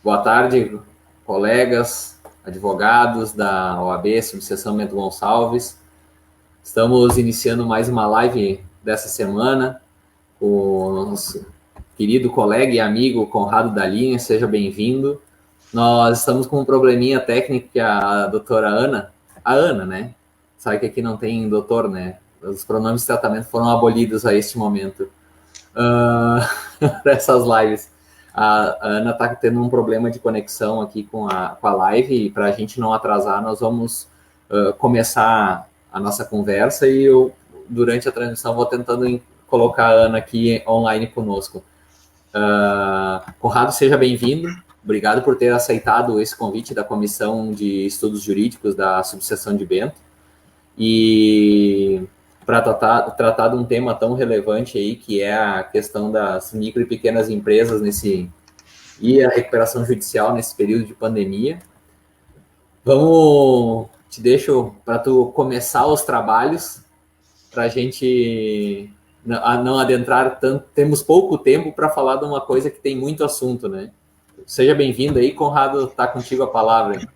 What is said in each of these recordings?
Boa tarde, colegas, advogados da OAB, Subseção Bento Gonçalves. Estamos iniciando mais uma live dessa semana com o nosso querido colega e amigo Conrado da Linha. Seja bem-vindo. Nós estamos com um probleminha técnico que a doutora Ana, né? Sabe que aqui não tem doutor, né? Os pronomes de tratamento foram abolidos a este momento. Dessas lives. A Ana está tendo um problema de conexão aqui com a live, e para a gente não atrasar, nós vamos começar a nossa conversa, e eu, durante a transmissão, vou tentando colocar a Ana aqui online conosco. Conrado, seja bem-vindo. Obrigado por ter aceitado esse convite da Comissão de Estudos Jurídicos da Subseção de Bento. E para tratar de um tema tão relevante aí, que é a questão das micro e pequenas empresas e a recuperação judicial nesse período de pandemia. Te deixo para tu começar os trabalhos, para a gente não adentrar tanto. Temos pouco tempo para falar de uma coisa que tem muito assunto, né? Seja bem-vindo aí, Conrado, está contigo a palavra.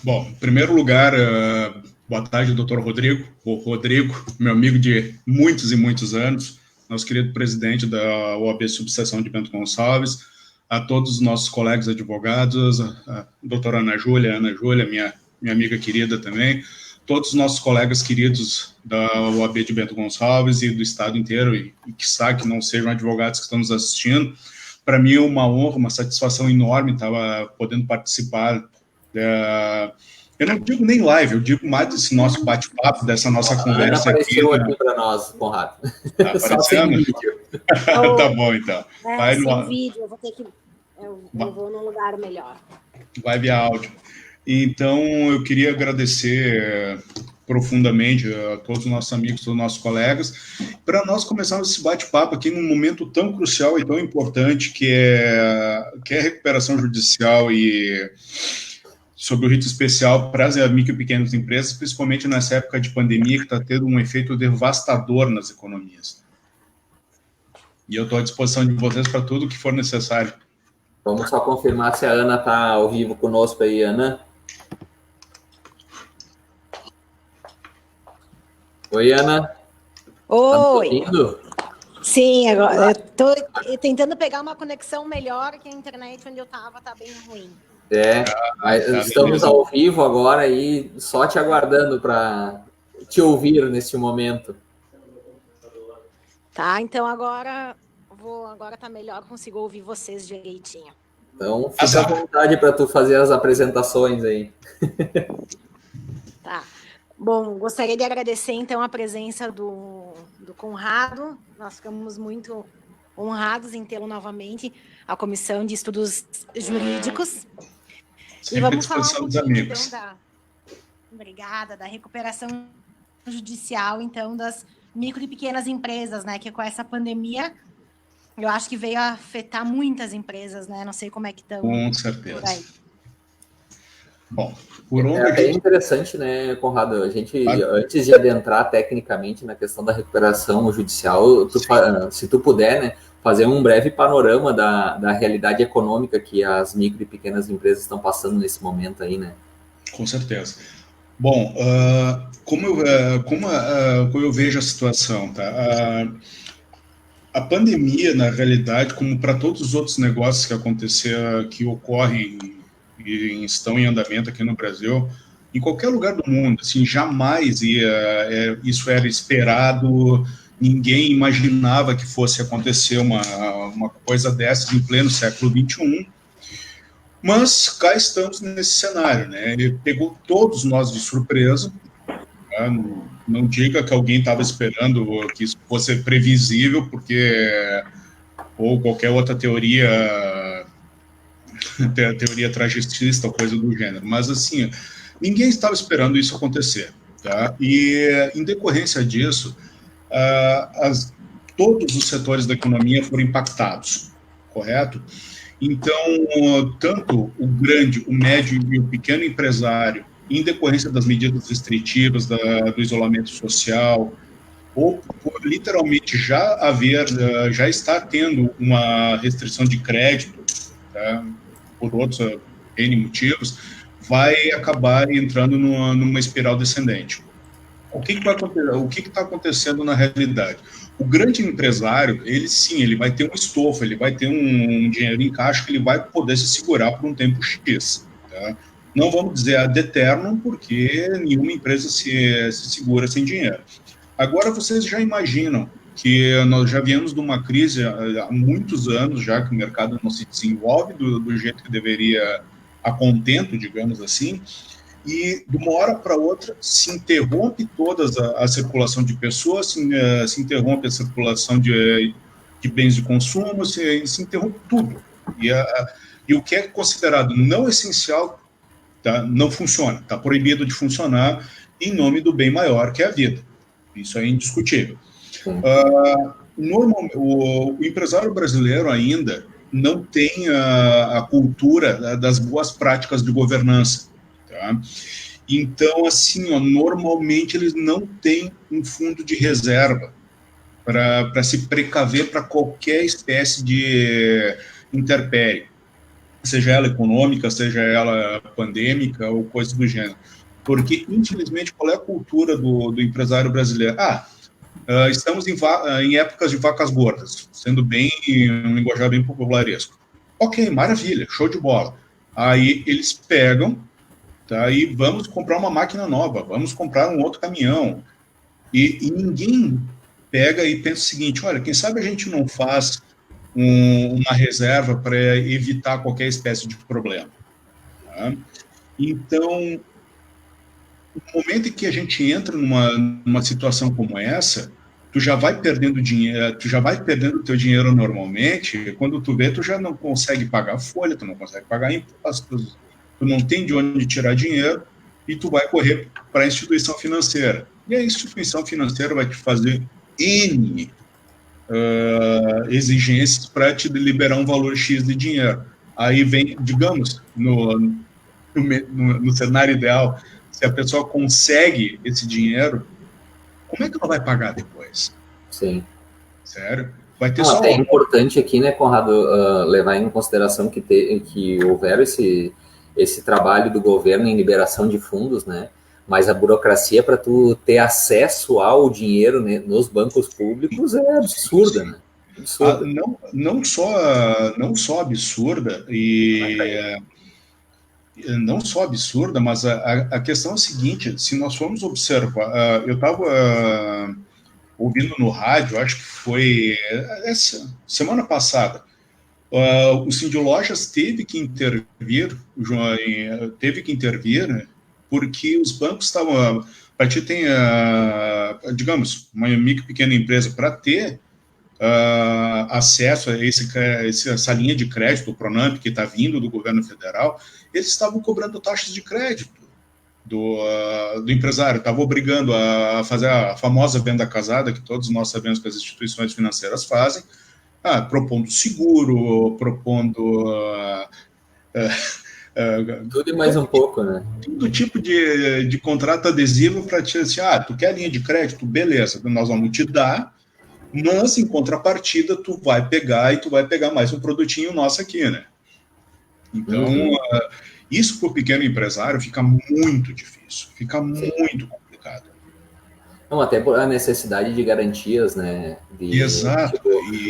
Bom, em primeiro lugar, boa tarde, doutor Rodrigo. O Rodrigo, meu amigo de muitos e muitos anos, nosso querido presidente da OAB Subseção de Bento Gonçalves, a todos os nossos colegas advogados, a doutora Ana Júlia, minha amiga querida também, todos os nossos colegas queridos da OAB de Bento Gonçalves e do estado inteiro, e quiçá que não sejam advogados que estão nos assistindo. Para mim é uma honra, uma satisfação enorme estar podendo participar. Eu não digo nem live, eu digo mais desse nosso bate-papo, dessa nossa conversa aqui. Apareceu aqui para nós, Conrado. Tá aparecendo? Tá bom, então. Sem vídeo, eu vou ter que... Eu vou num lugar melhor. Vai via áudio. Então, eu queria agradecer profundamente a todos os nossos amigos, todos os nossos colegas, para nós começarmos esse bate-papo aqui num momento tão crucial e tão importante que é a recuperação judicial e sobre o rito especial para as micro e pequenas empresas, principalmente nessa época de pandemia que está tendo um efeito devastador nas economias. E eu estou à disposição de vocês para tudo que for necessário. Vamos só confirmar se a Ana está ao vivo conosco aí, Ana. Oi, Ana. Oi. Sim, agora eu estou tentando pegar uma conexão melhor, que a internet onde eu estava está bem ruim. Estamos ao vivo agora e só te aguardando para te ouvir neste momento. Tá, então agora tá melhor, consigo ouvir vocês direitinho. Então, fica à vontade para tu fazer as apresentações aí. Tá. Bom, gostaria de agradecer, então, a presença do Conrado. Nós ficamos muito honrados em tê-lo novamente, a Comissão de Estudos Jurídicos. Sempre e vamos falar um pouquinho, então, obrigada, da recuperação judicial, então, das micro e pequenas empresas, né, que com essa pandemia, eu acho que veio a afetar muitas empresas, né, não sei como é que estão. Com certeza. Por aí. Bom, é interessante, né, Conrado, a gente, antes de adentrar tecnicamente na questão da recuperação judicial, se tu puder, né, fazer um breve panorama da realidade econômica que as micro e pequenas empresas estão passando nesse momento aí, né? Com certeza. Bom, como eu vejo a situação, tá? A pandemia, na realidade, como para todos os outros negócios que ocorrem e estão em andamento aqui no Brasil, em qualquer lugar do mundo, assim, jamais isso era esperado, ninguém imaginava que fosse acontecer uma coisa dessas em pleno século XXI, mas cá estamos nesse cenário, né? Ele pegou todos nós de surpresa, né? Não diga que alguém estava esperando que isso fosse previsível, ou qualquer outra teoria tragicista ou coisa do gênero, mas assim, ninguém estava esperando isso acontecer, tá? E em decorrência disso, todos os setores da economia foram impactados, correto? Então, tanto o grande, o médio e o pequeno empresário, em decorrência das medidas restritivas, do isolamento social, ou por literalmente já estar tendo uma restrição de crédito, tá? por outros N motivos, vai acabar entrando numa espiral descendente. O que vai acontecer? O que está acontecendo na realidade? O grande empresário, ele sim, ele vai ter um estofo, ele vai ter um dinheiro em caixa que ele vai poder se segurar por um tempo X. Tá? Não vamos dizer ad eternum, porque nenhuma empresa se segura sem dinheiro. Agora, vocês já imaginam que nós já viemos de uma crise há muitos anos, já que o mercado não se desenvolve do jeito que deveria, a contento, digamos assim, e de uma hora para outra se interrompe toda a circulação de pessoas, se interrompe a circulação de bens de consumo, se interrompe tudo. E o que é considerado não essencial, tá, não funciona, está proibido de funcionar em nome do bem maior, que é a vida. Isso é indiscutível. O empresário brasileiro ainda não tem a cultura das boas práticas de governança. Tá? Então, assim, normalmente eles não têm um fundo de reserva para se precaver para qualquer espécie de intempérie, seja ela econômica, seja ela pandêmica ou coisa do gênero. Porque, infelizmente, qual é a cultura do empresário brasileiro? Estamos em épocas de vacas gordas, sendo bem um linguajar bem popularesco. Ok, maravilha, show de bola. Aí eles pegam, tá, e vamos comprar uma máquina nova, vamos comprar um outro caminhão. E ninguém pega e pensa o seguinte, olha, quem sabe a gente não faz uma reserva para evitar qualquer espécie de problema. Tá? Então, no momento em que a gente entra numa situação como essa, tu já vai perdendo dinheiro, tu já vai perdendo o teu dinheiro normalmente, quando tu vê, tu já não consegue pagar folha, tu não consegue pagar impostos, tu não tem de onde tirar dinheiro, e tu vai correr para a instituição financeira. E a instituição financeira vai te fazer N exigências para te liberar um valor X de dinheiro. Aí vem, digamos, no cenário ideal, se a pessoa consegue esse dinheiro, como é que ela vai pagar depois? Sim. Sério? Vai ter só... É importante aqui, né, Conrado, levar em consideração que houveram esse trabalho do governo em liberação de fundos, né, mas a burocracia para tu ter acesso ao dinheiro, né, nos bancos públicos é absurda, né? Absurda. Não só absurda, não só absurda, mas a questão é a seguinte, se nós formos observar, eu estava ouvindo no rádio, acho que foi essa semana passada, o Cindy Lojas teve que intervir, né, porque os bancos estavam, para ti tem, digamos, uma micro pequena empresa, para ter acesso a essa linha de crédito, o Pronamp, que está vindo do governo federal, eles estavam cobrando taxas de crédito do empresário, estavam obrigando a fazer a famosa venda casada, que todos nós sabemos que as instituições financeiras fazem, propondo seguro, propondo... tudo e mais um pouco, né? Todo tipo de contrato adesivo para te dizer, tu quer linha de crédito? Beleza, nós vamos te dar, mas em contrapartida tu vai pegar mais um produtinho nosso aqui, né? Então, isso para o pequeno empresário fica muito difícil, fica muito complicado. Não, até por a necessidade de garantias, né? Exato.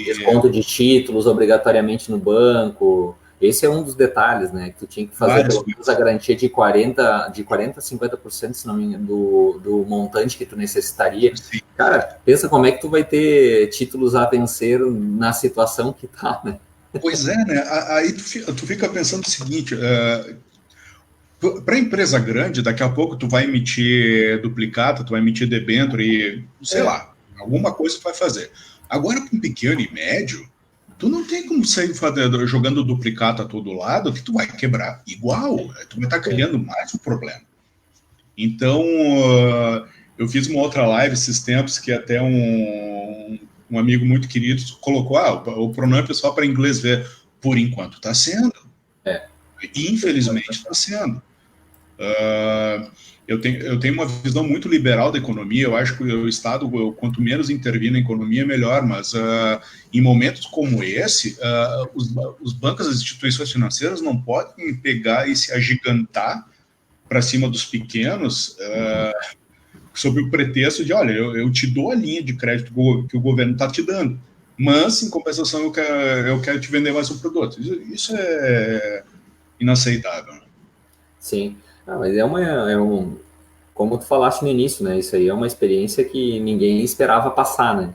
Desconto de títulos obrigatoriamente no banco. Esse é um dos detalhes, né? Que tu tinha que fazer pelo menos a garantia de 40% a 50%, se não me engano, do montante que tu necessitaria. Sim. Cara, pensa como é que tu vai ter títulos a vencer na situação que tá, né? Pois é, né? Aí tu fica pensando o seguinte, para a empresa grande, daqui a pouco tu vai emitir duplicata, tu vai emitir debênture e, sei lá, alguma coisa tu vai fazer. Agora, para um pequeno e médio, tu não tem como sair jogando duplicata a todo lado, que tu vai quebrar igual, tu vai estar criando mais um problema. Então, eu fiz uma outra live esses tempos que até um amigo muito querido colocou, o Pronamp é só para inglês ver. Por enquanto está sendo. Infelizmente está sendo. Eu tenho uma visão muito liberal da economia. Eu acho que o Estado, quanto menos intervir na economia, melhor. Mas em momentos como esse, os bancos, as instituições financeiras não podem pegar e se agigantar para cima dos pequenos, sob o pretexto de, olha, eu te dou a linha de crédito que o governo está te dando, mas, em compensação, eu quero te vender mais um produto. Isso é inaceitável. Sim. Mas como tu falaste no início, né? Isso aí é uma experiência que ninguém esperava passar, né?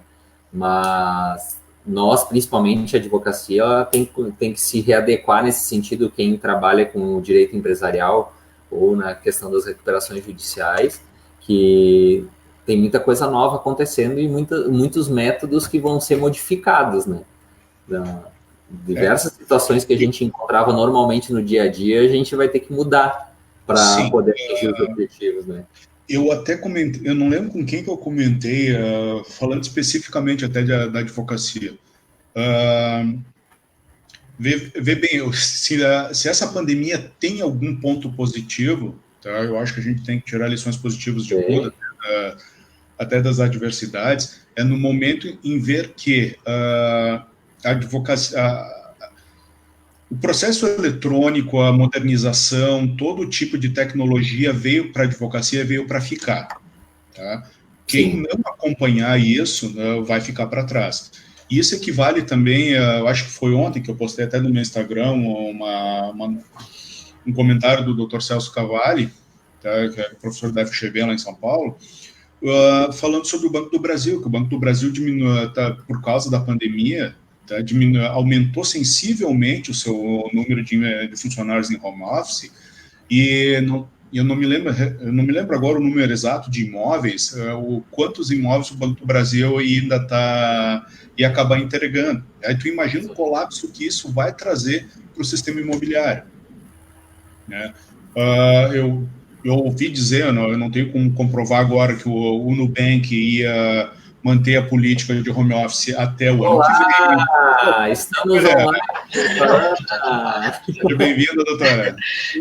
Mas nós, principalmente a advocacia, ela tem que se readequar nesse sentido, quem trabalha com o direito empresarial ou na questão das recuperações judiciais, que tem muita coisa nova acontecendo e muitos métodos que vão ser modificados, né? Diversas situações que a gente encontrava normalmente no dia a dia, a gente vai ter que mudar para poder atingir os objetivos, né? Eu até comentei, eu não lembro com quem que eu comentei, falando especificamente até da advocacia. Vê bem, se essa pandemia tem algum ponto positivo, tá? Eu acho que a gente tem que tirar lições positivas de tudo, até das adversidades, é no momento em ver que a advocacia, o processo eletrônico, a modernização, todo tipo de tecnologia veio para a advocacia, veio para ficar. Tá? Quem não acompanhar isso vai ficar para trás. Isso equivale também, eu acho que foi ontem que eu postei até no meu Instagram um comentário do Dr. Celso Cavalli, tá, que é professor da FGV lá em São Paulo, falando sobre o Banco do Brasil, que o Banco do Brasil diminuiu, por causa da pandemia, aumentou sensivelmente o seu número de funcionários em home office, e eu não me lembro agora o número exato de imóveis, quantos imóveis o Banco do Brasil ainda ia acabar entregando. Aí tu imagina o colapso que isso vai trazer para o sistema imobiliário. Né? Eu ouvi dizer, eu não tenho como comprovar agora, que o Nubank ia manter a política de home office até o ano que vem. Estamos online. Seja bem-vinda, doutora.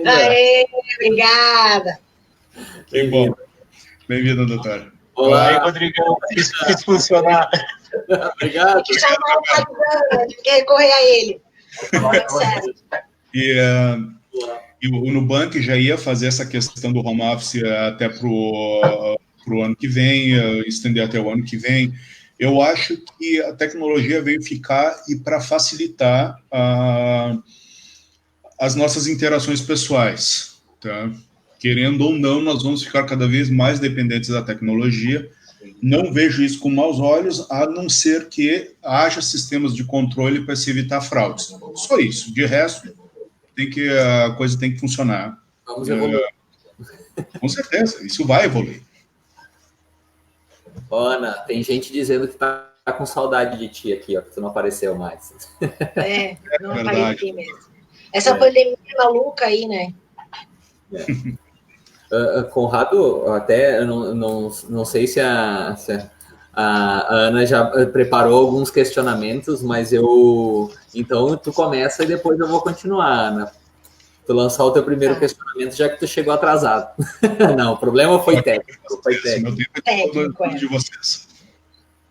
Aê, obrigada. Que bom. Bem-vinda, doutora. Olá, aí, Rodrigão. Fiz funcionar. Obrigado. Tem que chamar o Padrão, tem que recorrer a ele. E o Nubank já ia fazer essa questão do home office até para o ano que vem, estender até o ano que vem. Eu acho que a tecnologia veio ficar e para facilitar as nossas interações pessoais. Tá? Querendo ou não, nós vamos ficar cada vez mais dependentes da tecnologia. Não vejo isso com maus olhos, a não ser que haja sistemas de controle para se evitar fraudes. Só isso. De resto, a coisa tem que funcionar. Vamos evoluir. Com certeza, isso vai evoluir. Ana, tem gente dizendo que tá com saudade de ti aqui, ó, que tu não apareceu mais. Não apareci mesmo. Essa pandemia maluca aí, né? Conrado, até eu não sei se a Ana já preparou alguns questionamentos, mas então tu começa e depois eu vou continuar, Ana. Tu lançar o teu primeiro questionamento, já que tu chegou atrasado. Não, o problema foi técnico. Técnico, de vocês.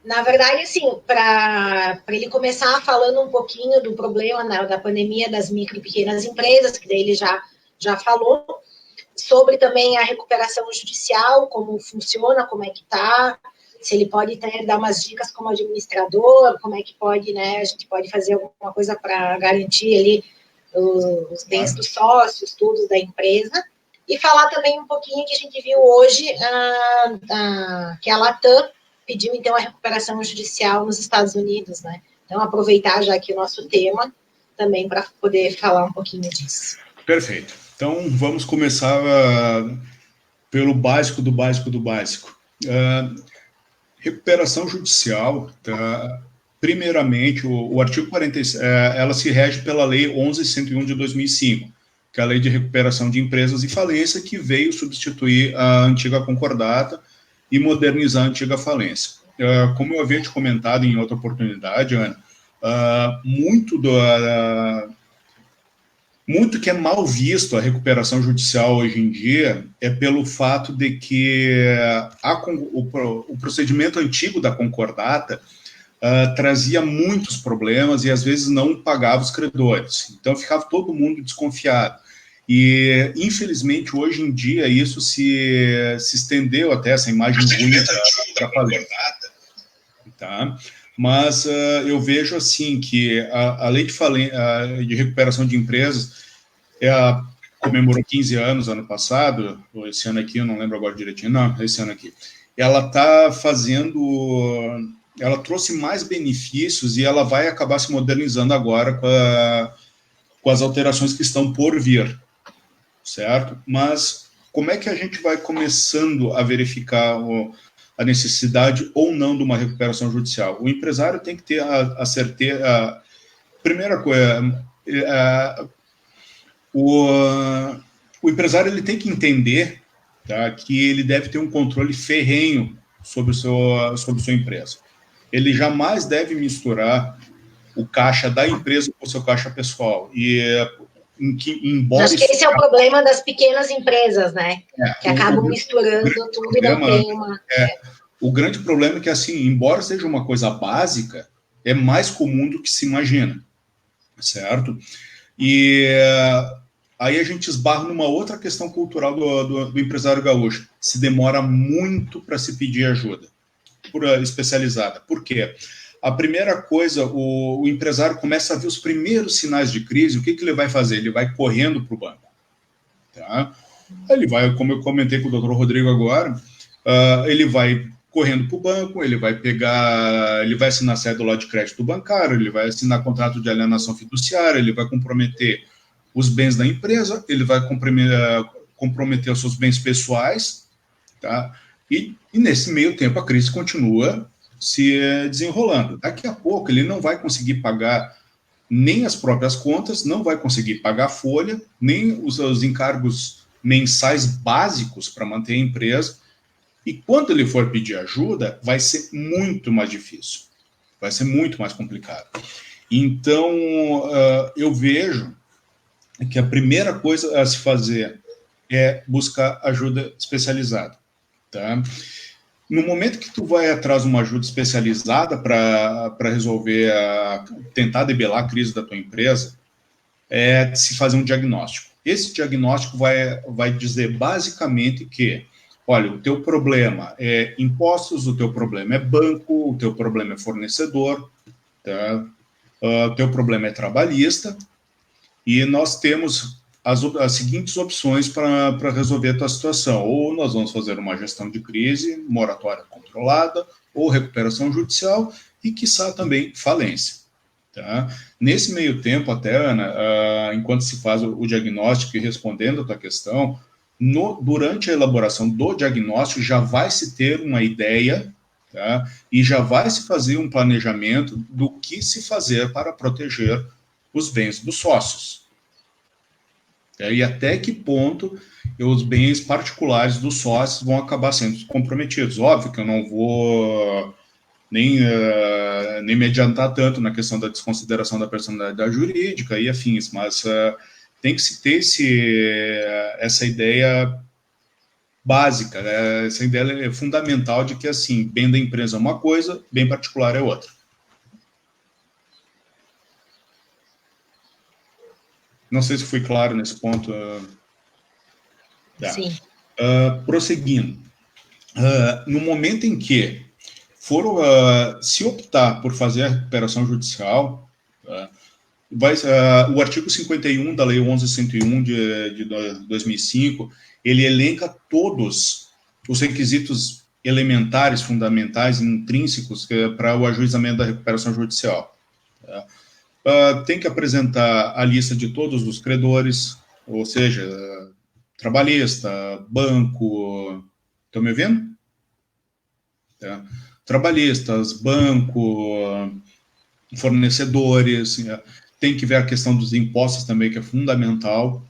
Na verdade, assim, para ele começar falando um pouquinho do problema da pandemia das micro e pequenas empresas, que daí ele já falou, sobre também a recuperação judicial, como funciona, como é que tá, se ele pode dar umas dicas como administrador, como é que pode, né, a gente pode fazer alguma coisa para garantir ali os bens dos sócios, tudo da empresa, e falar também um pouquinho que a gente viu hoje, que a Latam pediu, então, a recuperação judicial nos Estados Unidos, né? Então, aproveitar já aqui o nosso tema também para poder falar um pouquinho disso. Perfeito. Então, vamos começar pelo básico do básico do básico. Recuperação judicial, primeiramente, o artigo 46, ela se rege pela Lei 11.101 de 2005, que é a Lei de Recuperação de Empresas e Falência, que veio substituir a antiga concordata e modernizar a antiga falência. Como eu havia te comentado em outra oportunidade, Ana, muito muito que é mal visto a recuperação judicial hoje em dia é pelo fato de que o procedimento antigo da concordata trazia muitos problemas e às vezes não pagava os credores. Então ficava todo mundo desconfiado. E, infelizmente, hoje em dia, isso se estendeu até essa imagem ruim da falência. Tá? Mas eu vejo assim que a lei de recuperação de empresas comemorou 15 anos ano passado, ou esse ano aqui, eu não lembro agora direitinho, não, esse ano aqui. Ela está fazendo... Ela trouxe mais benefícios e ela vai acabar se modernizando agora com as alterações que estão por vir, certo? Mas como é que a gente vai começando a verificar a necessidade ou não de uma recuperação judicial? O empresário tem que ter a certeza... Primeira coisa, o empresário ele tem que entender, tá, que ele deve ter um controle ferrenho sobre sua empresa. Ele jamais deve misturar o caixa da empresa com o seu caixa pessoal. E embora acho que esse é o problema das pequenas empresas, né? Que acabam misturando tudo e não tem uma... O grande problema é que, assim, embora seja uma coisa básica, é mais comum do que se imagina, certo? E aí a gente esbarra numa outra questão cultural do empresário gaúcho. Se demora muito para se pedir ajuda especializada. Por quê? A primeira coisa, o empresário começa a ver os primeiros sinais de crise, o que ele vai fazer? Ele vai correndo para o banco. Tá? Ele vai, como eu comentei com o doutor Rodrigo agora, ele vai correndo para o banco, ele vai assinar cédula de crédito bancário, ele vai assinar contrato de alienação fiduciária, ele vai comprometer os bens da empresa, ele vai comprometer os seus bens pessoais, tá? E nesse meio tempo a crise continua se desenrolando. Daqui a pouco ele não vai conseguir pagar nem as próprias contas, não vai conseguir pagar a folha, nem os encargos mensais básicos para manter a empresa. E quando ele for pedir ajuda, vai ser muito mais difícil, vai ser muito mais complicado. Então, eu vejo que a primeira coisa a se fazer é buscar ajuda especializada. Tá? No momento que tu vai atrás de uma ajuda especializada para resolver, tentar debelar a crise da tua empresa, é se fazer um diagnóstico. Esse diagnóstico vai dizer basicamente que, olha, o teu problema é impostos, o teu problema é banco, o teu problema é fornecedor, tá? O teu problema é trabalhista, e nós temos as seguintes opções para resolver a tua situação. Ou nós vamos fazer uma gestão de crise, moratória controlada, ou recuperação judicial, e, quiçá, também falência. Tá? Nesse meio tempo, até, Ana, enquanto se faz o diagnóstico e respondendo a tua questão, durante a elaboração do diagnóstico já vai se ter uma ideia, tá? E já vai se fazer um planejamento do que se fazer para proteger os bens dos sócios. E até que ponto os bens particulares dos sócios vão acabar sendo comprometidos. Óbvio que eu não vou nem me adiantar tanto na questão da desconsideração da personalidade jurídica e afins, mas tem que se ter essa ideia básica, né? Essa ideia é fundamental de que, assim, bem da empresa é uma coisa, bem particular é outra. Não sei se fui claro nesse ponto. Sim. Prosseguindo. No momento em que se optar por fazer a recuperação judicial, o artigo 51 da Lei 11.101 de 2005, ele elenca todos os requisitos elementares, fundamentais, intrínsecos para o ajuizamento da recuperação judicial. Tem que apresentar a lista de todos os credores, ou seja, trabalhista, banco... Estão me ouvindo? Tá. Trabalhistas, banco, fornecedores, tem que ver a questão dos impostos também, que é fundamental.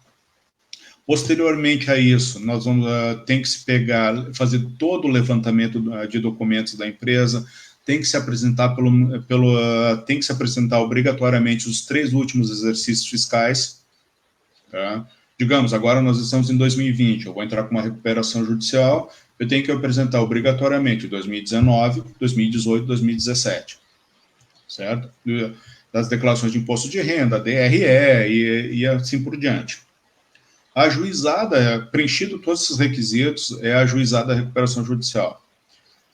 Posteriormente a isso, nós vamos tem que se fazer todo o levantamento de documentos da empresa, tem que se apresentar tem que se apresentar obrigatoriamente os 3 últimos exercícios fiscais, Tá? Digamos, agora nós estamos em 2020, eu vou entrar com uma recuperação judicial, eu tenho que apresentar obrigatoriamente 2019, 2018, 2017, certo? Das declarações de imposto de renda, DRE e assim por diante. A ajuizada, preenchido todos esses requisitos, é ajuizada da recuperação judicial.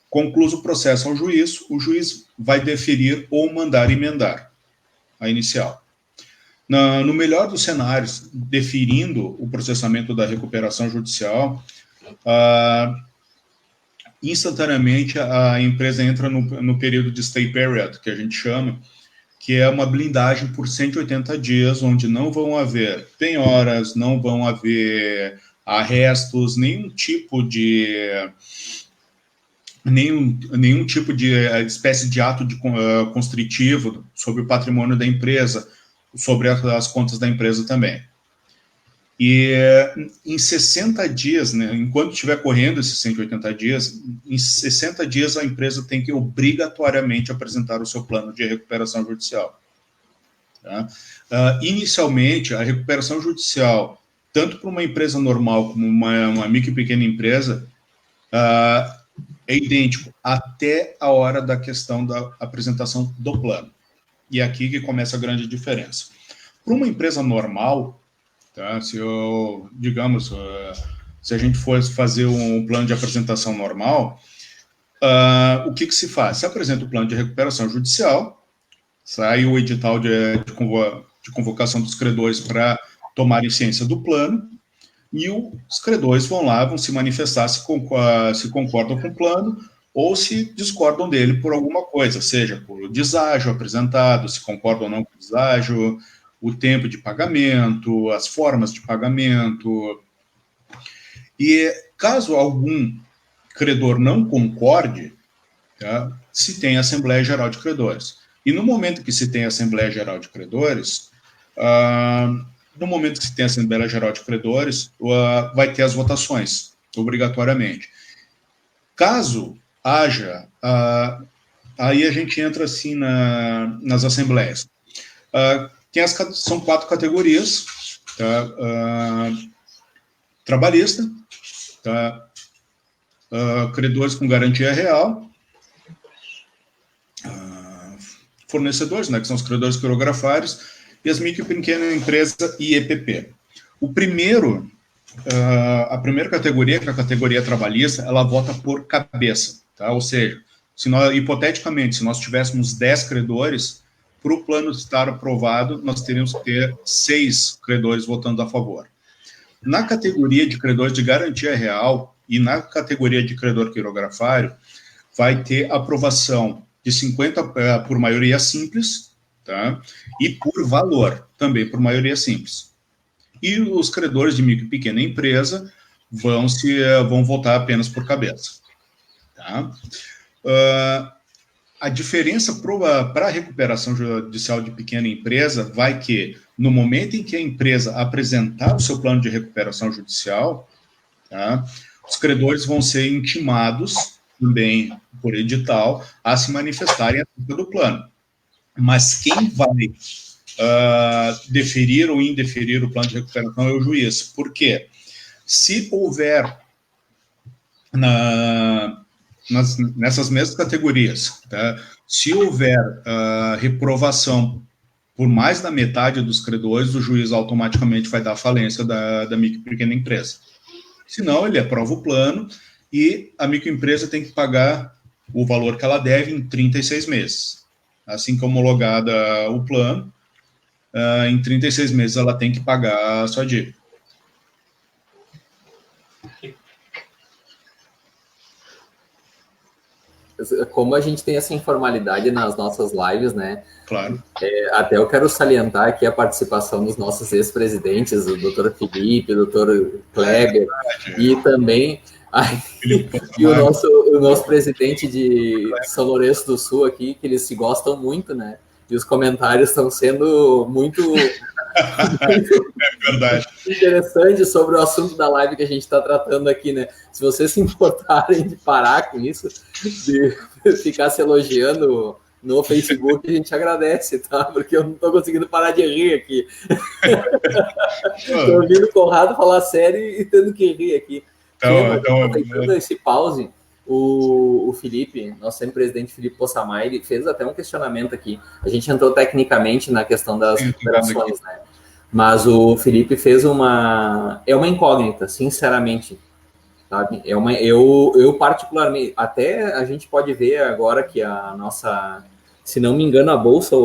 Concluso o processo ao juiz, o juiz vai deferir ou mandar emendar a inicial. No melhor dos cenários, deferindo o processamento da recuperação judicial, instantaneamente a empresa entra no período de stay period, que a gente chama, que é uma blindagem por 180 dias, onde não vão haver penhoras, não vão haver arrestos, nenhum tipo de espécie de ato constritivo sobre o patrimônio da empresa, sobre as contas da empresa também. E em 60 dias, né, enquanto estiver correndo esses 180 dias, em 60 dias a empresa tem que obrigatoriamente apresentar o seu plano de recuperação judicial. Tá? Inicialmente, a recuperação judicial, tanto para uma empresa normal como uma micro e pequena empresa, é idêntico até a hora da questão da apresentação do plano. E é aqui que começa a grande diferença. Para uma empresa normal, tá, se a gente fosse fazer um plano de apresentação normal, o que se faz? Se apresenta o plano de recuperação judicial, sai o edital de convocação dos credores para tomarem ciência do plano, e os credores vão lá, vão se manifestar se concordam com o plano ou se discordam dele por alguma coisa, seja por deságio apresentado, se concordam ou não com o deságio, o tempo de pagamento, as formas de pagamento. E caso algum credor não concorde, tá, se tem Assembleia Geral de Credores. E no momento que se tem Assembleia Geral de Credores, vai ter as votações, obrigatoriamente. Caso haja, aí a gente entra assim nas assembleias. São 4 categorias, tá? Trabalhista, tá? Credores com garantia real, fornecedores, né, que são os credores quirografários, e as micro e pequena empresa e EPP. A primeira categoria, que é a categoria trabalhista, ela vota por cabeça, tá? Ou seja, hipoteticamente, se nós tivéssemos 10 credores, para o plano estar aprovado, nós teríamos que ter 6 credores votando a favor. Na categoria de credores de garantia real e na categoria de credor quirografário, vai ter aprovação de 50 por maioria simples, tá? E por valor, também por maioria simples. E os credores de micro e pequena empresa vão votar apenas por cabeça. Tá? A diferença para a recuperação judicial de pequena empresa vai que, no momento em que a empresa apresentar o seu plano de recuperação judicial, tá, os credores vão ser intimados, também por edital, a se manifestarem acerca do plano. Mas quem vai deferir ou indeferir o plano de recuperação é o juiz. Por quê? Se houver nessas mesmas categorias, tá, se houver reprovação por mais da metade dos credores, o juiz automaticamente vai dar falência da micro e pequena empresa. Senão, ele aprova o plano e a microempresa tem que pagar o valor que ela deve em 36 meses. Assim que homologada o plano, em 36 meses ela tem que pagar a sua dívida. Como a gente tem essa informalidade nas nossas lives, né? Claro. Até eu quero salientar aqui a participação dos nossos ex-presidentes, o doutor Felipe, o doutor Kleber, e também e o nosso presidente de São Lourenço do Sul aqui, que eles se gostam muito, né? E os comentários estão sendo muito interessantes sobre o assunto da live que a gente está tratando aqui, né? Se vocês se importarem de parar com isso, de ficar se elogiando no Facebook, a gente agradece, tá? Porque eu não estou conseguindo parar de rir aqui. Estou ouvindo o Conrado falar sério e tendo que rir aqui. Aproveitando esse pause, o Felipe, nosso presidente Felipe Possamay, ele fez até um questionamento aqui. A gente entrou tecnicamente na questão das recuperações, né? Mas o Felipe fez uma incógnita, sinceramente. Sabe? Eu particularmente, até a gente pode ver agora que a nossa, se não me engano, a Bolsa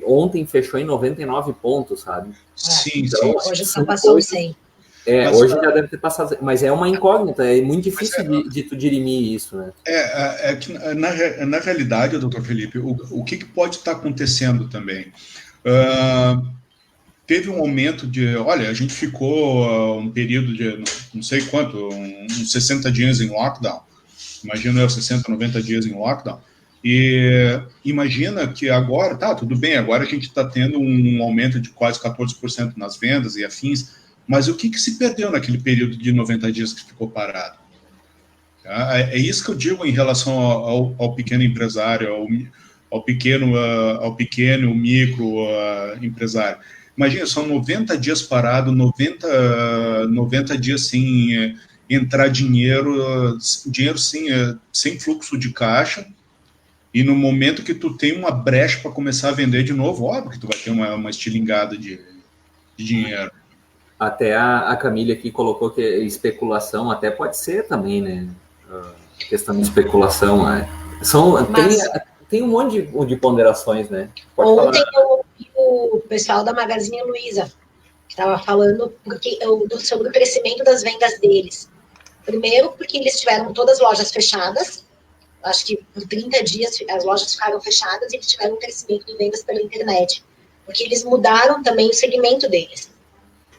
ontem fechou em 99 pontos, sabe? Sim, então, sim. Hoje só passou 100. Hoje já deve ter passado, mas é uma incógnita, é muito difícil de tu dirimir isso, né? Que na realidade, doutor Felipe, o que pode estar acontecendo também? Teve um aumento olha, a gente ficou um período de, não sei quanto, uns 60 dias em lockdown. Imagina eu, 60, 90 dias em lockdown. E imagina que agora, tudo bem, agora a gente está tendo um aumento de quase 14% nas vendas e afins, mas o que se perdeu naquele período de 90 dias que ficou parado? É isso que eu digo em relação ao pequeno empresário, ao pequeno, micro empresário. Imagina, são 90 dias parado, 90 dias sem entrar dinheiro sem fluxo de caixa, e no momento que tu tem uma brecha para começar a vender de novo, óbvio que tu vai ter uma estilingada de dinheiro. Até a Camila aqui colocou que especulação até pode ser também, né? A questão de especulação. Tem um monte de ponderações, né? Ontem eu ouvi o pessoal da Magazine Luiza, que estava falando sobre o crescimento das vendas deles. Primeiro, porque eles tiveram todas as lojas fechadas, acho que por 30 dias as lojas ficaram fechadas e eles tiveram um crescimento de vendas pela internet, porque eles mudaram também o segmento deles.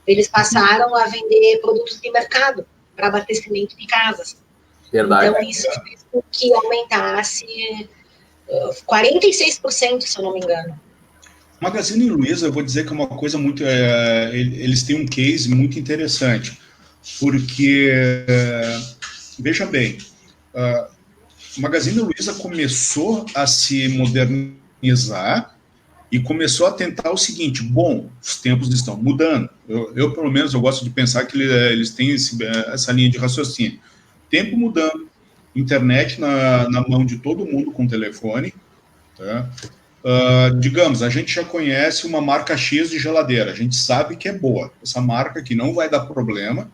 Eles passaram a vender produtos de mercado para abastecimento de casas. Verdade. Então, isso fez com que aumentasse 46%, se eu não me engano. Magazine Luiza, eu vou dizer que é uma coisa muito... eles têm um case muito interessante, porque, veja bem, o Magazine Luiza começou a se modernizar e começou a tentar o seguinte: bom, os tempos estão mudando. Eu pelo menos, eu gosto de pensar que eles têm essa linha de raciocínio. Tempo mudando, internet na mão de todo mundo com telefone, tá? Digamos, a gente já conhece uma marca X de geladeira, a gente sabe que é boa, essa marca que não vai dar problema.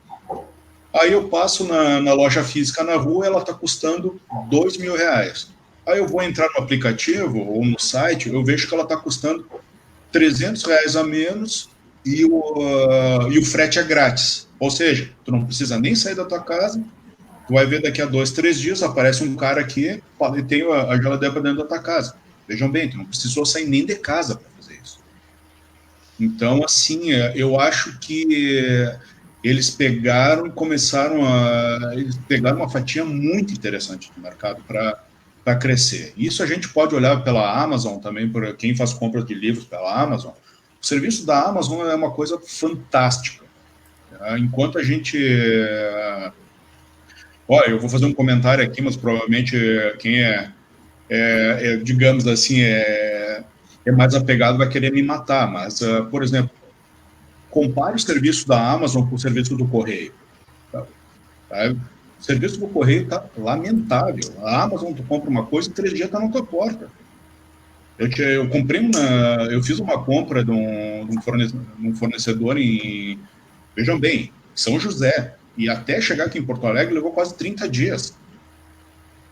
Aí eu passo na loja física na rua, ela está custando R$2.000. Aí eu vou entrar no aplicativo ou no site, eu vejo que ela está custando R$300 a menos e o frete é grátis. Ou seja, tu não precisa nem sair da tua casa, tu vai ver daqui a 2, 3 dias, aparece um cara aqui e tem a geladeira para dentro da tua casa. Vejam bem, tu não precisou sair nem de casa para fazer isso. Então, assim, eu acho que eles pegaram e eles pegaram uma fatia muito interessante do mercado para crescer. Isso a gente pode olhar pela Amazon também, por quem faz compras de livros pela Amazon. O serviço da Amazon é uma coisa fantástica. Enquanto a gente... Olha, eu vou fazer um comentário aqui, mas provavelmente quem digamos assim, é mais apegado vai querer me matar. Mas, por exemplo, compare o serviço da Amazon com o serviço do Correio. Tá? O serviço do Correio está lamentável. A Amazon, tu compra uma coisa e 3 dias está na tua porta. Eu comprei eu fiz uma compra de um fornecedor em, vejam bem, São José, e até chegar aqui em Porto Alegre levou quase 30 dias.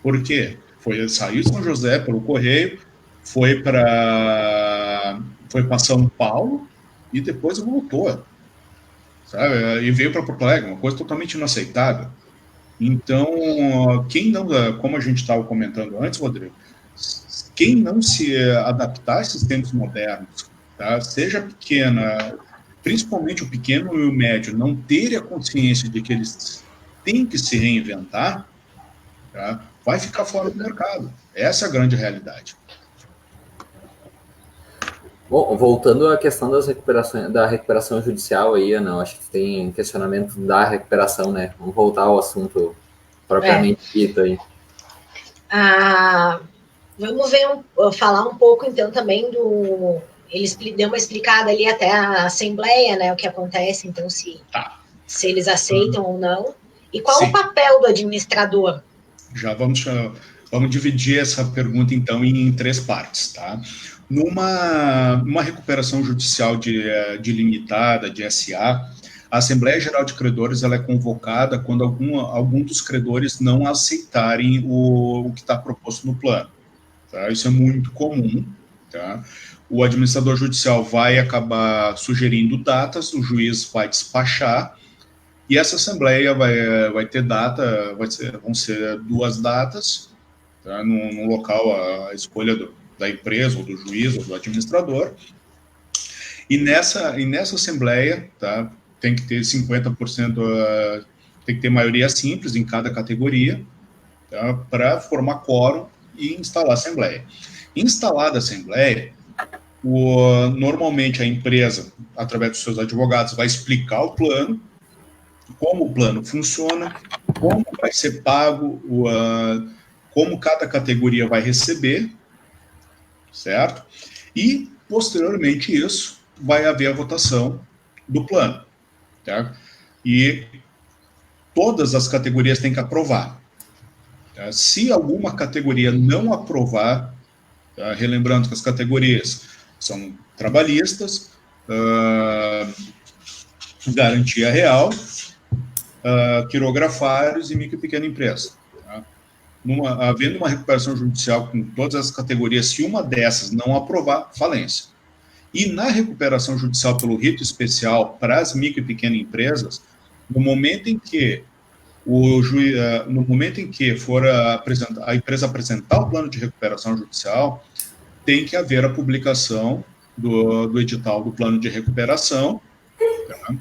Por quê? Saiu de São José pelo Correio, foi para São Paulo e depois voltou, sabe? E veio para Porto Alegre, uma coisa totalmente inaceitável. Então, quem não, como a gente estava comentando antes, Rodrigo, quem não se adaptar a esses tempos modernos, tá? Seja pequena, principalmente o pequeno e o médio, não ter a consciência de que eles têm que se reinventar, tá? Vai ficar fora do mercado. Essa é a grande realidade. Bom, voltando à questão da recuperação judicial aí, não, acho que tem questionamento da recuperação, né? Vamos voltar ao assunto propriamente dito aí. Vamos falar um pouco, então, também do... Ele deu uma explicada ali até a Assembleia, né, o que acontece, então, se eles aceitam ou não. E qual o papel do administrador? Já vamos dividir essa pergunta, então, em 3 partes, tá? Numa recuperação judicial de limitada, de SA, a Assembleia Geral de Credores ela é convocada quando algum dos credores não aceitarem o que está proposto no plano. Tá? Isso é muito comum. Tá? O administrador judicial vai acabar sugerindo datas, o juiz vai despachar, e essa Assembleia vai ter data, vão ser 2 datas, tá? No local, a escolha da empresa, ou do juiz, ou do administrador. E nessa Assembleia, tá? Tem que ter 50%, tem que ter maioria simples em cada categoria, tá? Para formar quórum e instalar a Assembleia. Instalada a Assembleia, normalmente a empresa, através dos seus advogados, vai explicar o plano, como o plano funciona, como vai ser pago, como cada categoria vai receber, certo? E, posteriormente isso, vai haver a votação do plano, tá? E todas as categorias têm que aprovar. Tá? Se alguma categoria não aprovar, tá? Relembrando que as categorias são trabalhistas, garantia real, quirografários e micro e pequena empresa. Tá? Havendo uma recuperação judicial com todas as categorias, se uma dessas não aprovar, falência. E na recuperação judicial pelo rito especial para as micro e pequenas empresas, no momento em que for a empresa apresentar o plano de recuperação judicial, tem que haver a publicação do edital do plano de recuperação, tá?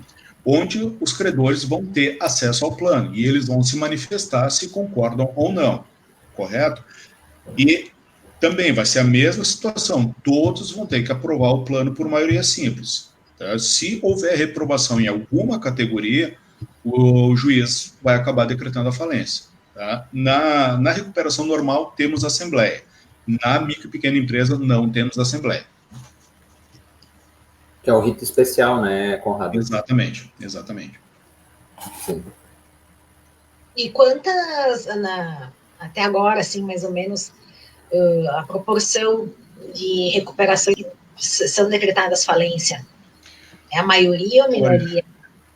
Onde os credores vão ter acesso ao plano e eles vão se manifestar se concordam ou não, correto? E também vai ser a mesma situação, todos vão ter que aprovar o plano por maioria simples. Tá? Se houver reprovação em alguma categoria, o juiz vai acabar decretando a falência. Tá? Na recuperação normal, temos assembleia. Na micro e pequena empresa, não temos assembleia. Que é o rito especial, né, Conrado? Exatamente. Sim. E quantas, até agora, assim, mais ou menos, a proporção de recuperação que são decretadas falência? É a maioria ou a minoria?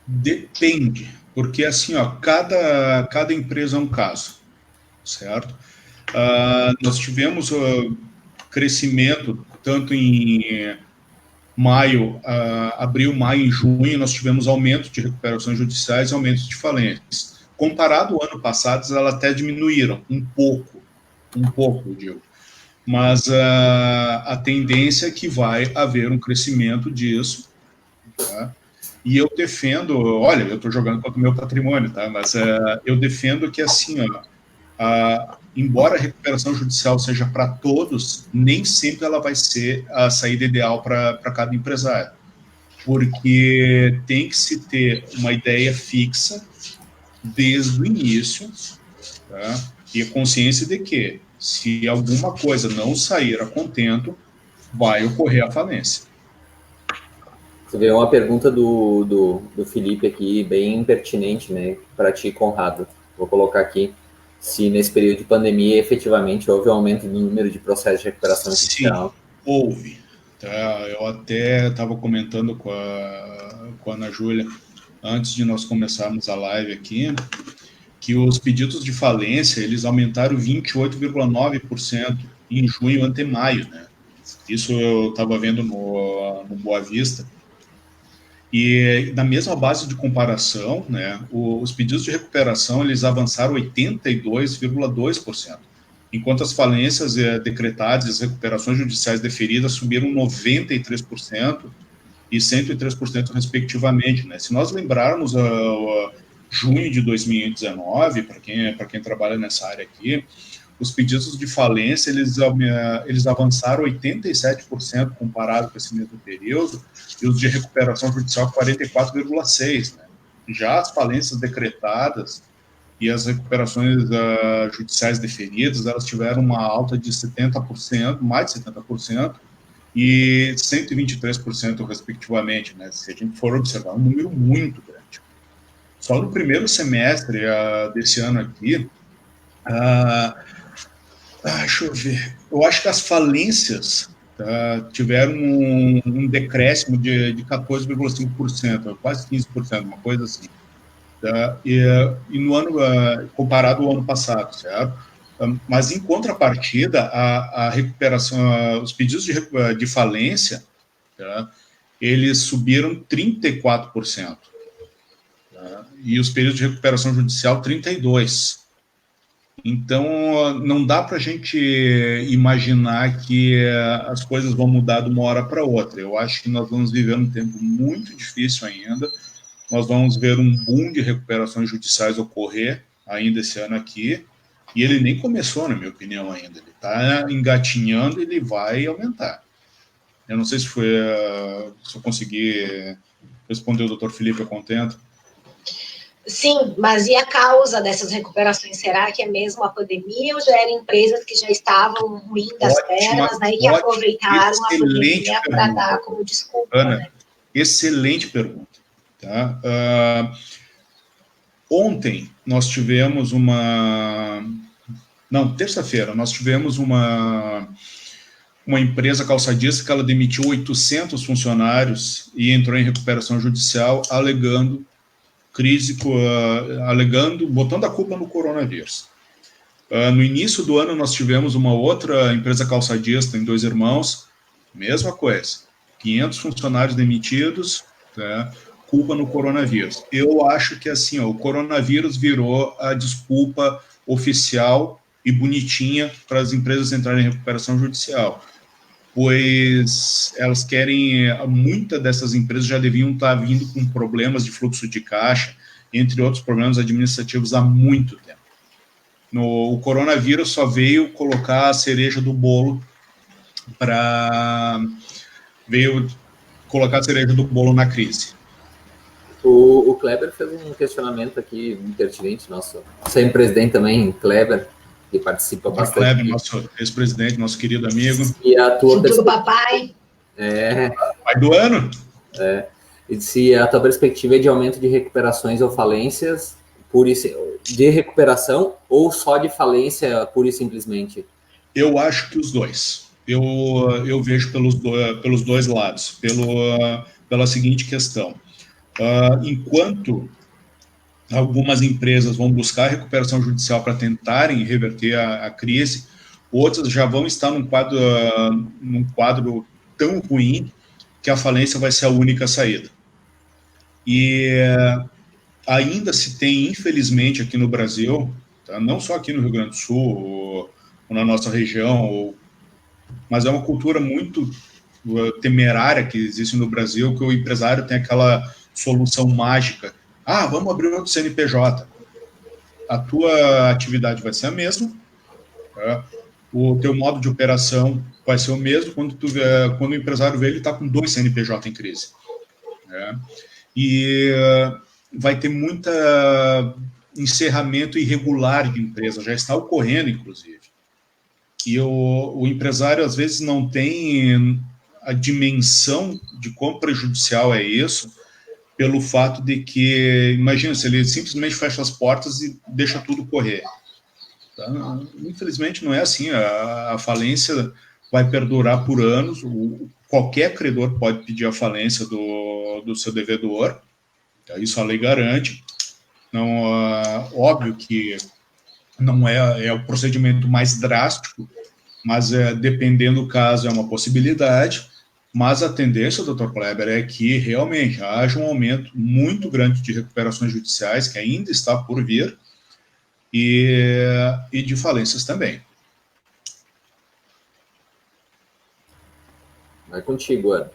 Depende, porque assim, ó, cada empresa é um caso, certo? Nós tivemos crescimento, tanto em maio, abril, maio e junho, nós tivemos aumento de recuperações judiciais e aumento de falências. Comparado ao ano passado, elas até diminuíram um pouco, eu digo. Mas a tendência é que vai haver um crescimento disso, tá? E eu defendo, olha, eu estou jogando contra o meu patrimônio, tá? Mas eu defendo que, assim, embora a recuperação judicial seja para todos, nem sempre ela vai ser a saída ideal para cada empresário. Porque tem que se ter uma ideia fixa desde o início, tá? E a consciência de que, se alguma coisa não sair a contento, vai ocorrer a falência. Você vê uma pergunta do Felipe aqui, bem pertinente, né, para ti, Conrado. Vou colocar aqui, se nesse período de pandemia, efetivamente, houve um aumento do número de processos de recuperação judicial. Sim, houve. Tá? Eu até estava comentando com a Ana Júlia, antes de nós começarmos a live aqui, que os pedidos de falência, eles aumentaram 28,9% em junho ante maio, né? Isso eu estava vendo no Boa Vista. E na mesma base de comparação, né, os pedidos de recuperação, eles avançaram 82,2%, enquanto as falências decretadas e as recuperações judiciais deferidas subiram 93% e 103% respectivamente, né? Se nós lembrarmos junho de 2019, para quem trabalha nessa área aqui, os pedidos de falência, eles avançaram 87% comparado com esse mesmo período, e os de recuperação judicial 44,6%. Né? Já as falências decretadas e as recuperações judiciais deferidas, elas tiveram uma alta de 70%, mais de 70%, e 123%, respectivamente, né? Se a gente for observar, um número muito grande. Só no primeiro semestre desse ano aqui, deixa eu ver, eu acho que as falências tiveram um decréscimo de 14,5%, quase 15%, uma coisa assim. E no ano, comparado ao ano passado, certo? Mas, em contrapartida, a recuperação, os pedidos de falência, tá? Eles subiram 34%. Tá? E os pedidos de recuperação judicial, 32%. Então, não dá para a gente imaginar que as coisas vão mudar de uma hora para outra. Eu acho que nós vamos viver um tempo muito difícil ainda. Nós vamos ver um boom de recuperações judiciais ocorrer ainda esse ano aqui. E ele nem começou, na minha opinião, ainda. Ele está engatinhando e ele vai aumentar. Eu não sei se eu consegui responder o doutor Felipe a contento. Sim, mas e a causa dessas recuperações? Será que é mesmo a pandemia ou já eram empresas que já estavam ruim das pernas, né, e que aproveitaram a pandemia para dar como desculpa? Ana, né? Excelente pergunta. Tá? Ontem nós tivemos terça-feira, nós tivemos uma empresa calçadista que ela demitiu 800 funcionários e entrou em recuperação judicial alegando botando a culpa no coronavírus. No início do ano, nós tivemos uma outra empresa calçadista em Dois Irmãos, mesma coisa, 500 funcionários demitidos, tá? Culpa no coronavírus. Eu acho que assim, o coronavírus virou a desculpa oficial e bonitinha para as empresas entrarem em recuperação judicial, pois elas querem, muitas dessas empresas já deviam estar vindo com problemas de fluxo de caixa, entre outros problemas administrativos há muito tempo. O coronavírus só veio colocar a cereja do bolo na crise. O Kleber fez um questionamento aqui pertinente, nosso sempre-presidente também, Kleber, que participa bastante. Kleber, nosso ex-presidente, nosso querido amigo. E a tua futuro papai. Pai do ano. E se a tua perspectiva é de aumento de recuperações ou falências, de recuperação ou só de falência, pura e simplesmente? Eu acho que os dois. Eu vejo pelos dois lados, pela seguinte questão. Enquanto algumas empresas vão buscar recuperação judicial para tentarem reverter a crise, outras já vão estar num quadro tão ruim que a falência vai ser a única saída. E ainda se tem, infelizmente, aqui no Brasil, tá? Não só aqui no Rio Grande do Sul, ou na nossa região, mas é uma cultura muito temerária que existe no Brasil, que o empresário tem aquela solução mágica. Vamos abrir outro CNPJ. A tua atividade vai ser a mesma, tá? O teu modo de operação vai ser o mesmo. Quando o empresário vê, ele está com 2 CNPJ em crise. Né? E vai ter muita encerramento irregular de empresa, já está ocorrendo, inclusive. E o empresário, às vezes, não tem a dimensão de quão prejudicial é isso, pelo fato de que, imagina, se ele simplesmente fecha as portas e deixa tudo correr. Tá? Infelizmente, não é assim. A falência vai perdurar por anos. Qualquer credor pode pedir a falência do seu devedor. Tá? Isso a lei garante. Não, óbvio que não é o procedimento mais drástico, mas dependendo do caso é uma possibilidade. Mas a tendência, Dr. Kleber, é que realmente haja um aumento muito grande de recuperações judiciais, que ainda está por vir, e de falências também. Vai contigo, Ana.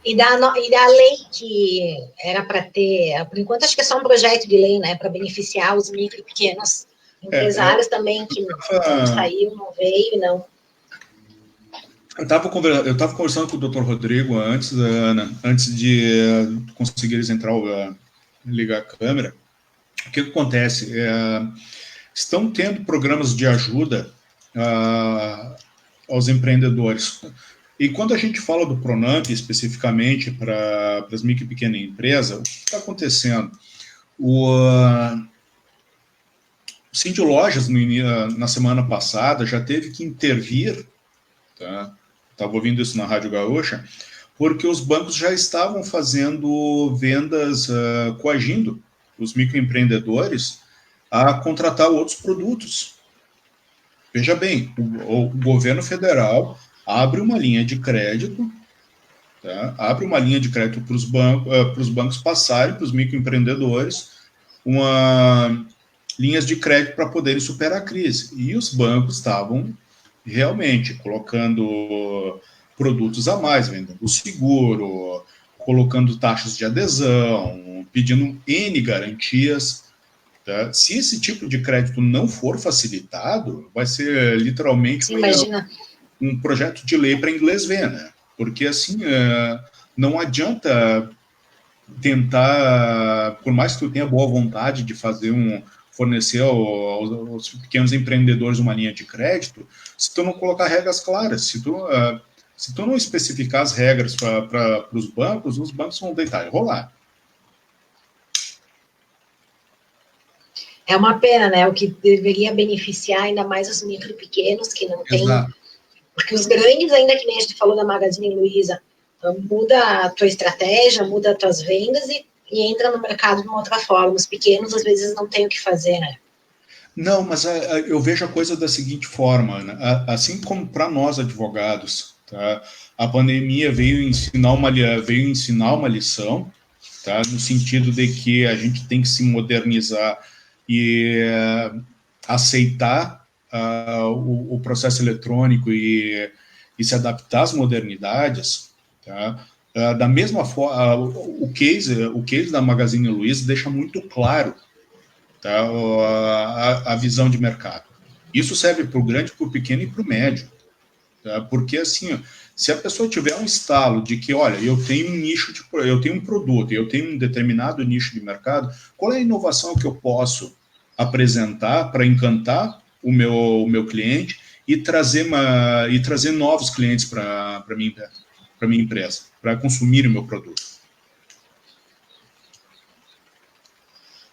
E da lei que era para ter, por enquanto acho que é só um projeto de lei, né, para beneficiar os micro e pequenos empresários também, que não saiu, não veio, não. Eu estava conversando com o Dr. Rodrigo antes, Ana, antes de conseguir eles ligar a câmera, o que acontece? Estão tendo programas de ajuda aos empreendedores. E quando a gente fala do Pronamp, especificamente para as micro e pequenas empresas, o que está acontecendo? O Cindy Lojas, na semana passada, já teve que intervir, tá? Estava ouvindo isso na Rádio Gaúcha, porque os bancos já estavam fazendo vendas, coagindo os microempreendedores a contratar outros produtos. Veja bem, o governo federal abre uma linha de crédito, tá? Abre uma linha de crédito para os bancos passarem para os microempreendedores linhas de crédito para poderem superar a crise. E os bancos estavam realmente colocando produtos a mais, vendendo seguro, colocando taxas de adesão, pedindo N garantias. Tá? Se esse tipo de crédito não for facilitado, vai ser literalmente um projeto de lei para inglês ver, né? Porque assim, não adianta tentar, por mais que tu tenha boa vontade de fornecer aos pequenos empreendedores uma linha de crédito, se tu não colocar regras claras, se tu não especificar as regras para os bancos vão deitar e rolar. É uma pena, né? O que deveria beneficiar ainda mais os micro e pequenos, que não tem... Exato. Porque os grandes, ainda que nem a gente falou da Magazine Luiza, muda a tua estratégia, muda as tuas vendas e entra no mercado de uma outra forma. Os pequenos, às vezes, não tem o que fazer, né? Não, mas eu vejo a coisa da seguinte forma, né? Assim como para nós, advogados, tá? A pandemia veio ensinar uma lição, tá? No sentido de que a gente tem que se modernizar e aceitar o processo eletrônico e se adaptar às modernidades, tá? Da mesma forma, o case da Magazine Luiza deixa muito claro, tá, a visão de mercado. Isso serve para o grande, para o pequeno e para o médio. Tá? Porque, assim, se a pessoa tiver um estalo de que, olha, eu tenho um produto, eu tenho um determinado nicho de mercado, qual é a inovação que eu posso apresentar para encantar o meu cliente e trazer novos clientes para minha empresa, para consumir o meu produto.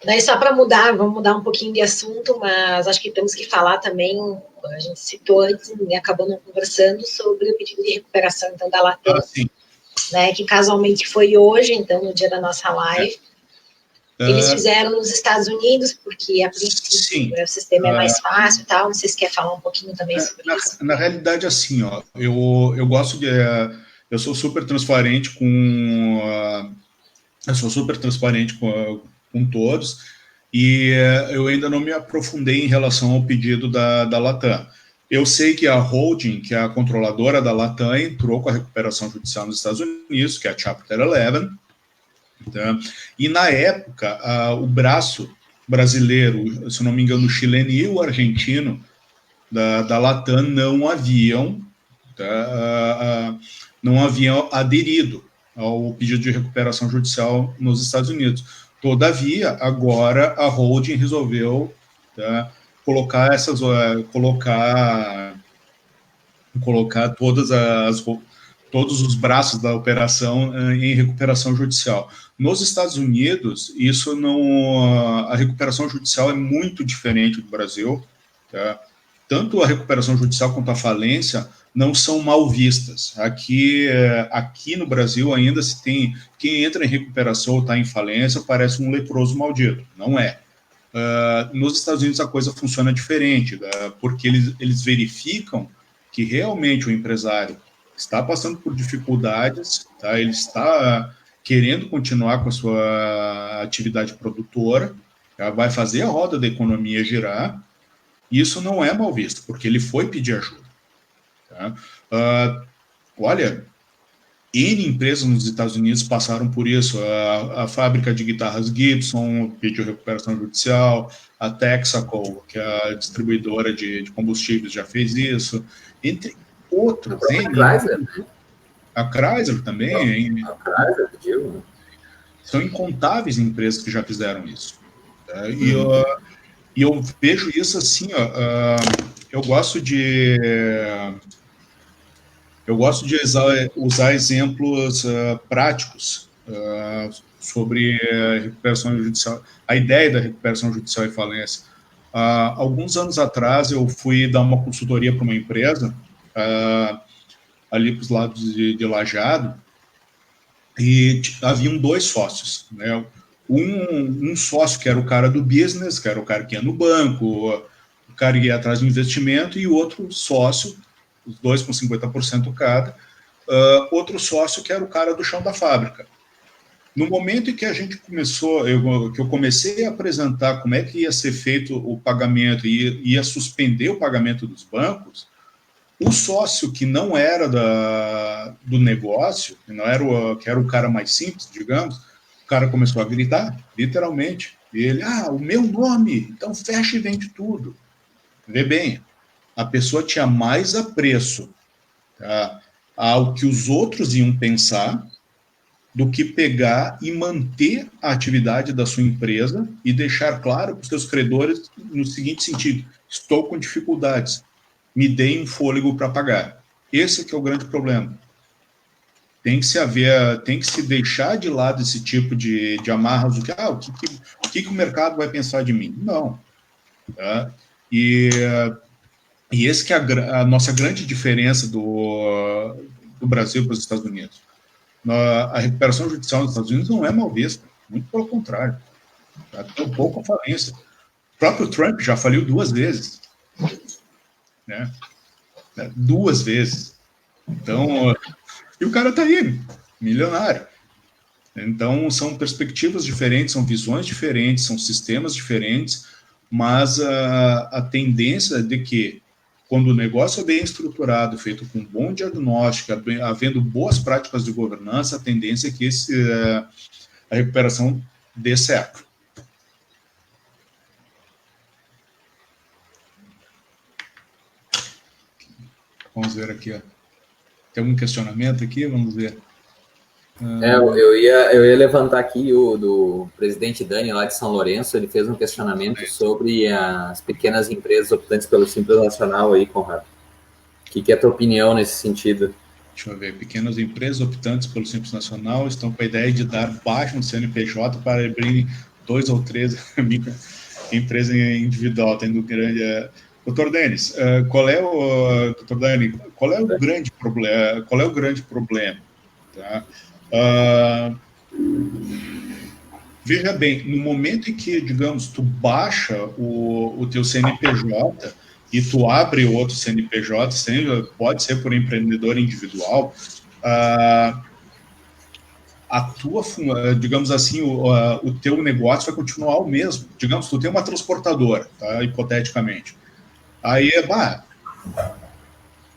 Daí, só para vamos mudar um pouquinho de assunto, mas acho que temos que falar também, a gente citou antes e acabou não conversando, sobre o pedido de recuperação, então, da Latam, né, que casualmente foi hoje, então, no dia da nossa live. Eles fizeram nos Estados Unidos, porque a princípio o sistema é mais fácil e tal. Não sei se quer falar um pouquinho também sobre isso. Na realidade, assim, ó, eu gosto de... eu sou super transparente com todos, e eu ainda não me aprofundei em relação ao pedido da Latam. Eu sei que a holding, que é a controladora da Latam, entrou com a recuperação judicial nos Estados Unidos, que é a Chapter 11, tá? E na época, o braço brasileiro, se não me engano, o chileno e o argentino da Latam não haviam aderido ao pedido de recuperação judicial nos Estados Unidos. Todavia, agora a holding resolveu, tá, colocar todos os braços da operação em recuperação judicial. Nos Estados Unidos, a recuperação judicial é muito diferente do Brasil, tá? Tanto a recuperação judicial quanto a falência não são mal vistas. Aqui no Brasil ainda se tem quem entra em recuperação ou está em falência parece um leproso maldito. Não é. Nos Estados Unidos a coisa funciona diferente, porque eles verificam que realmente o empresário está passando por dificuldades, tá? Ele está querendo continuar com a sua atividade produtora, vai fazer a roda da economia girar. Isso não é mal visto, porque ele foi pedir ajuda. Tá? Olha, N empresas nos Estados Unidos passaram por isso. A fábrica de guitarras Gibson pediu recuperação judicial, a Texaco, que é a distribuidora de combustíveis, já fez isso, entre outros. A Chrysler também. A Chrysler, são incontáveis empresas que já fizeram isso. E eu vejo isso assim, eu gosto de usar exemplos práticos sobre recuperação judicial, a ideia da recuperação judicial e falência. Alguns anos atrás, eu fui dar uma consultoria para uma empresa, ali para os lados de Lajeado, e haviam 2 sócios, né? Um sócio que era o cara do business, que era o cara que ia no banco, o cara que ia atrás do investimento, e o outro sócio, os 2 com 50% cada, outro sócio que era o cara do chão da fábrica. No momento em que a gente começou, que eu comecei a apresentar como é que ia ser feito o pagamento e ia suspender o pagamento dos bancos, o sócio que não era do negócio, que era o cara mais simples, digamos, o cara começou a gritar, literalmente. E ele, o meu nome, então fecha e vende tudo. Vê bem, a pessoa tinha mais apreço, tá, ao que os outros iam pensar do que pegar e manter a atividade da sua empresa e deixar claro para os seus credores no seguinte sentido: estou com dificuldades, me deem um fôlego para pagar. Esse que é o grande problema. Tem que se deixar de lado esse tipo de amarras, o que o mercado vai pensar de mim? Não. Tá? E esse que é a nossa grande diferença do Brasil para os Estados Unidos. A recuperação judicial nos Estados Unidos não é mal vista, muito pelo contrário. Tá? Tem um pouco a falência. O próprio Trump já faliu 2 vezes. Né? 2 vezes. Então, e o cara está aí, milionário. Então, são perspectivas diferentes, são visões diferentes, são sistemas diferentes, mas a tendência de que, quando o negócio é bem estruturado, feito com bom diagnóstico, havendo boas práticas de governança, a tendência é que a recuperação dê certo. Vamos ver aqui, ó. Tem algum questionamento aqui? Vamos ver. Eu ia levantar aqui o do presidente Dani, lá de São Lourenço. Ele fez um questionamento sobre as pequenas empresas optantes pelo Simples Nacional aí, Conrado. O que é a tua opinião nesse sentido? Deixa eu ver. Pequenas empresas optantes pelo Simples Nacional estão com a ideia de dar baixa no CNPJ para abrir 2 ou 3 empresas individual, tendo grande... Doutor Denis, qual é o grande problema? Qual é o grande problema? Tá? Veja bem, no momento em que, digamos, tu baixa o teu CNPJ e tu abre outro CNPJ, pode ser por empreendedor individual, a tua, digamos assim, o teu negócio vai continuar o mesmo. Digamos, tu tem uma transportadora, tá? Hipoteticamente. Aí,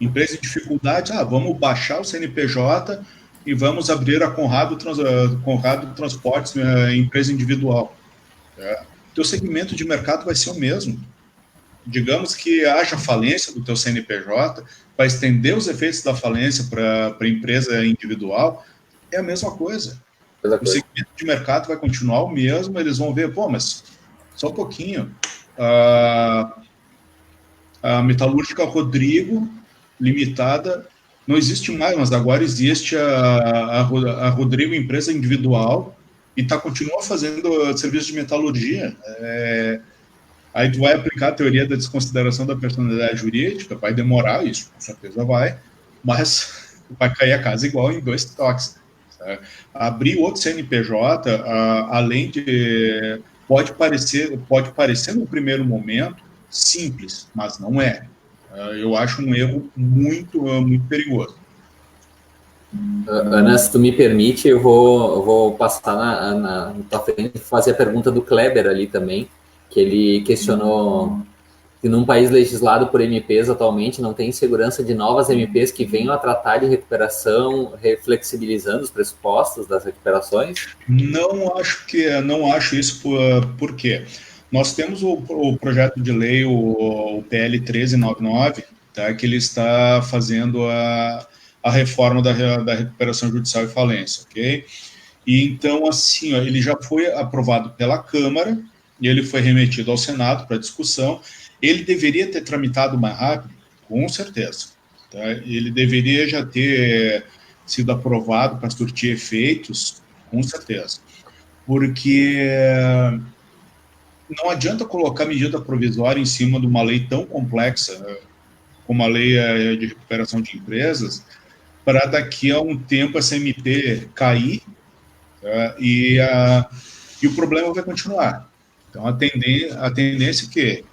empresa em dificuldade, vamos baixar o CNPJ e vamos abrir a Conrado Transportes, empresa individual. O teu segmento de mercado vai ser o mesmo. Digamos que haja falência do teu CNPJ, vai estender os efeitos da falência para a empresa individual, é a mesma coisa. O segmento de mercado vai continuar o mesmo, eles vão ver, mas só um pouquinho. A Metalúrgica Rodrigo Limitada não existe mais, mas agora existe a Rodrigo empresa individual e continua fazendo serviço de metalurgia. Aí tu vai aplicar a teoria da desconsideração da personalidade jurídica, vai demorar isso, com certeza vai, mas vai cair a casa igual em 2 toques. Tá? Abrir outro CNPJ, além de... Pode parecer no primeiro momento simples, mas não é. Eu acho um erro muito, muito perigoso. Ana, se tu me permite, eu vou passar na tua frente e fazer a pergunta do Kleber ali também, que ele questionou que num país legislado por MPs atualmente não tem segurança de novas MPs que venham a tratar de recuperação, reflexibilizando os pressupostos das recuperações? Não acho isso. Por quê? Nós temos o projeto de lei, o PL 1399, tá, que ele está fazendo a reforma da recuperação judicial e falência, ok? E então, assim, ele já foi aprovado pela Câmara, e ele foi remetido ao Senado para discussão. Ele deveria ter tramitado mais rápido, com certeza. Tá? Ele deveria já ter sido aprovado para surtir efeitos, com certeza. Porque não adianta colocar medida provisória em cima de uma lei tão complexa como a lei de recuperação de empresas, para daqui a um tempo essa MP cair, tá? E o problema vai continuar. Então, a tendência é que,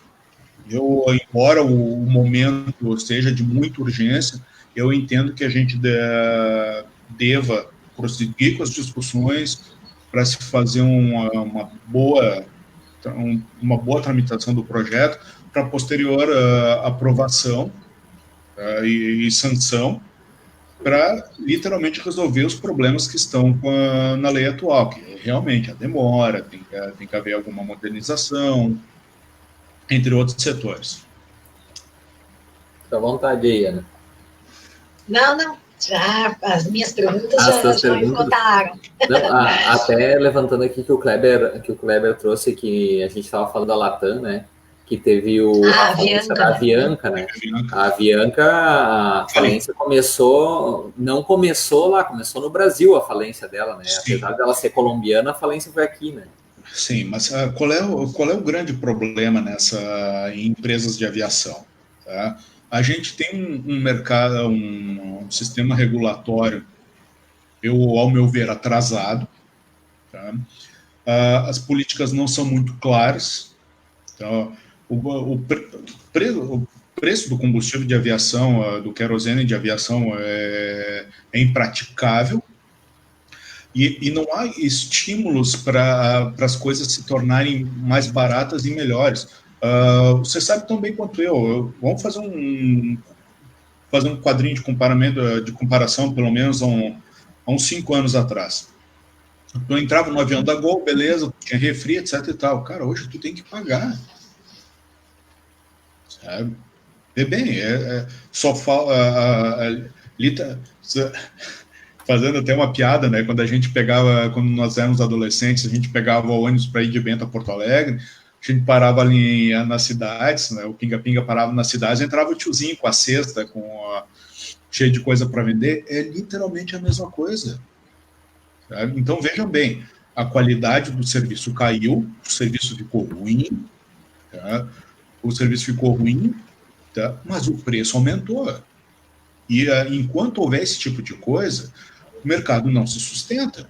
embora o momento seja de muita urgência, eu entendo que a gente deva prosseguir com as discussões para se fazer uma boa tramitação do projeto, para posterior aprovação e sanção, para literalmente resolver os problemas que estão na lei atual, que realmente a demora, tem que haver alguma modernização, entre outros setores. Fica à vontade aí, Ana. Não. Já, as minhas perguntas já esgotaram. Até levantando aqui que o Kleber trouxe, que a gente estava falando da Latam, né? Que teve a falência da Avianca, né? A Avianca, a falência não começou lá, começou no Brasil a falência dela, né? Sim. Apesar dela ser colombiana, a falência foi aqui, né? Sim, mas qual é o grande problema em empresas de aviação? Tá? A gente tem um mercado, um sistema regulatório, ao meu ver, atrasado. Tá? As políticas não são muito claras. Então, o preço do combustível de aviação, do querosene de aviação, é impraticável. E não há estímulos para as coisas se tornarem mais baratas e melhores. Você sabe tão bem quanto eu. Vamos fazer um quadrinho de comparação, pelo menos há uns 5 anos atrás. Tu entrava no avião da Gol, beleza, tinha refri, etc e tal. Cara, hoje tu tem que pagar. Sabe? Bem, só falta... Fazendo até uma piada, né? Quando nós éramos adolescentes, a gente pegava o ônibus para ir de Bento a Porto Alegre, a gente parava ali nas cidades, né? O Pinga-Pinga parava nas cidades, entrava o tiozinho com a cesta, cheio de coisa para vender. É literalmente a mesma coisa. Sabe? Então, vejam bem, a qualidade do serviço caiu, o serviço ficou ruim, tá? Tá? Mas o preço aumentou. E enquanto houver esse tipo de coisa, o mercado não se sustenta.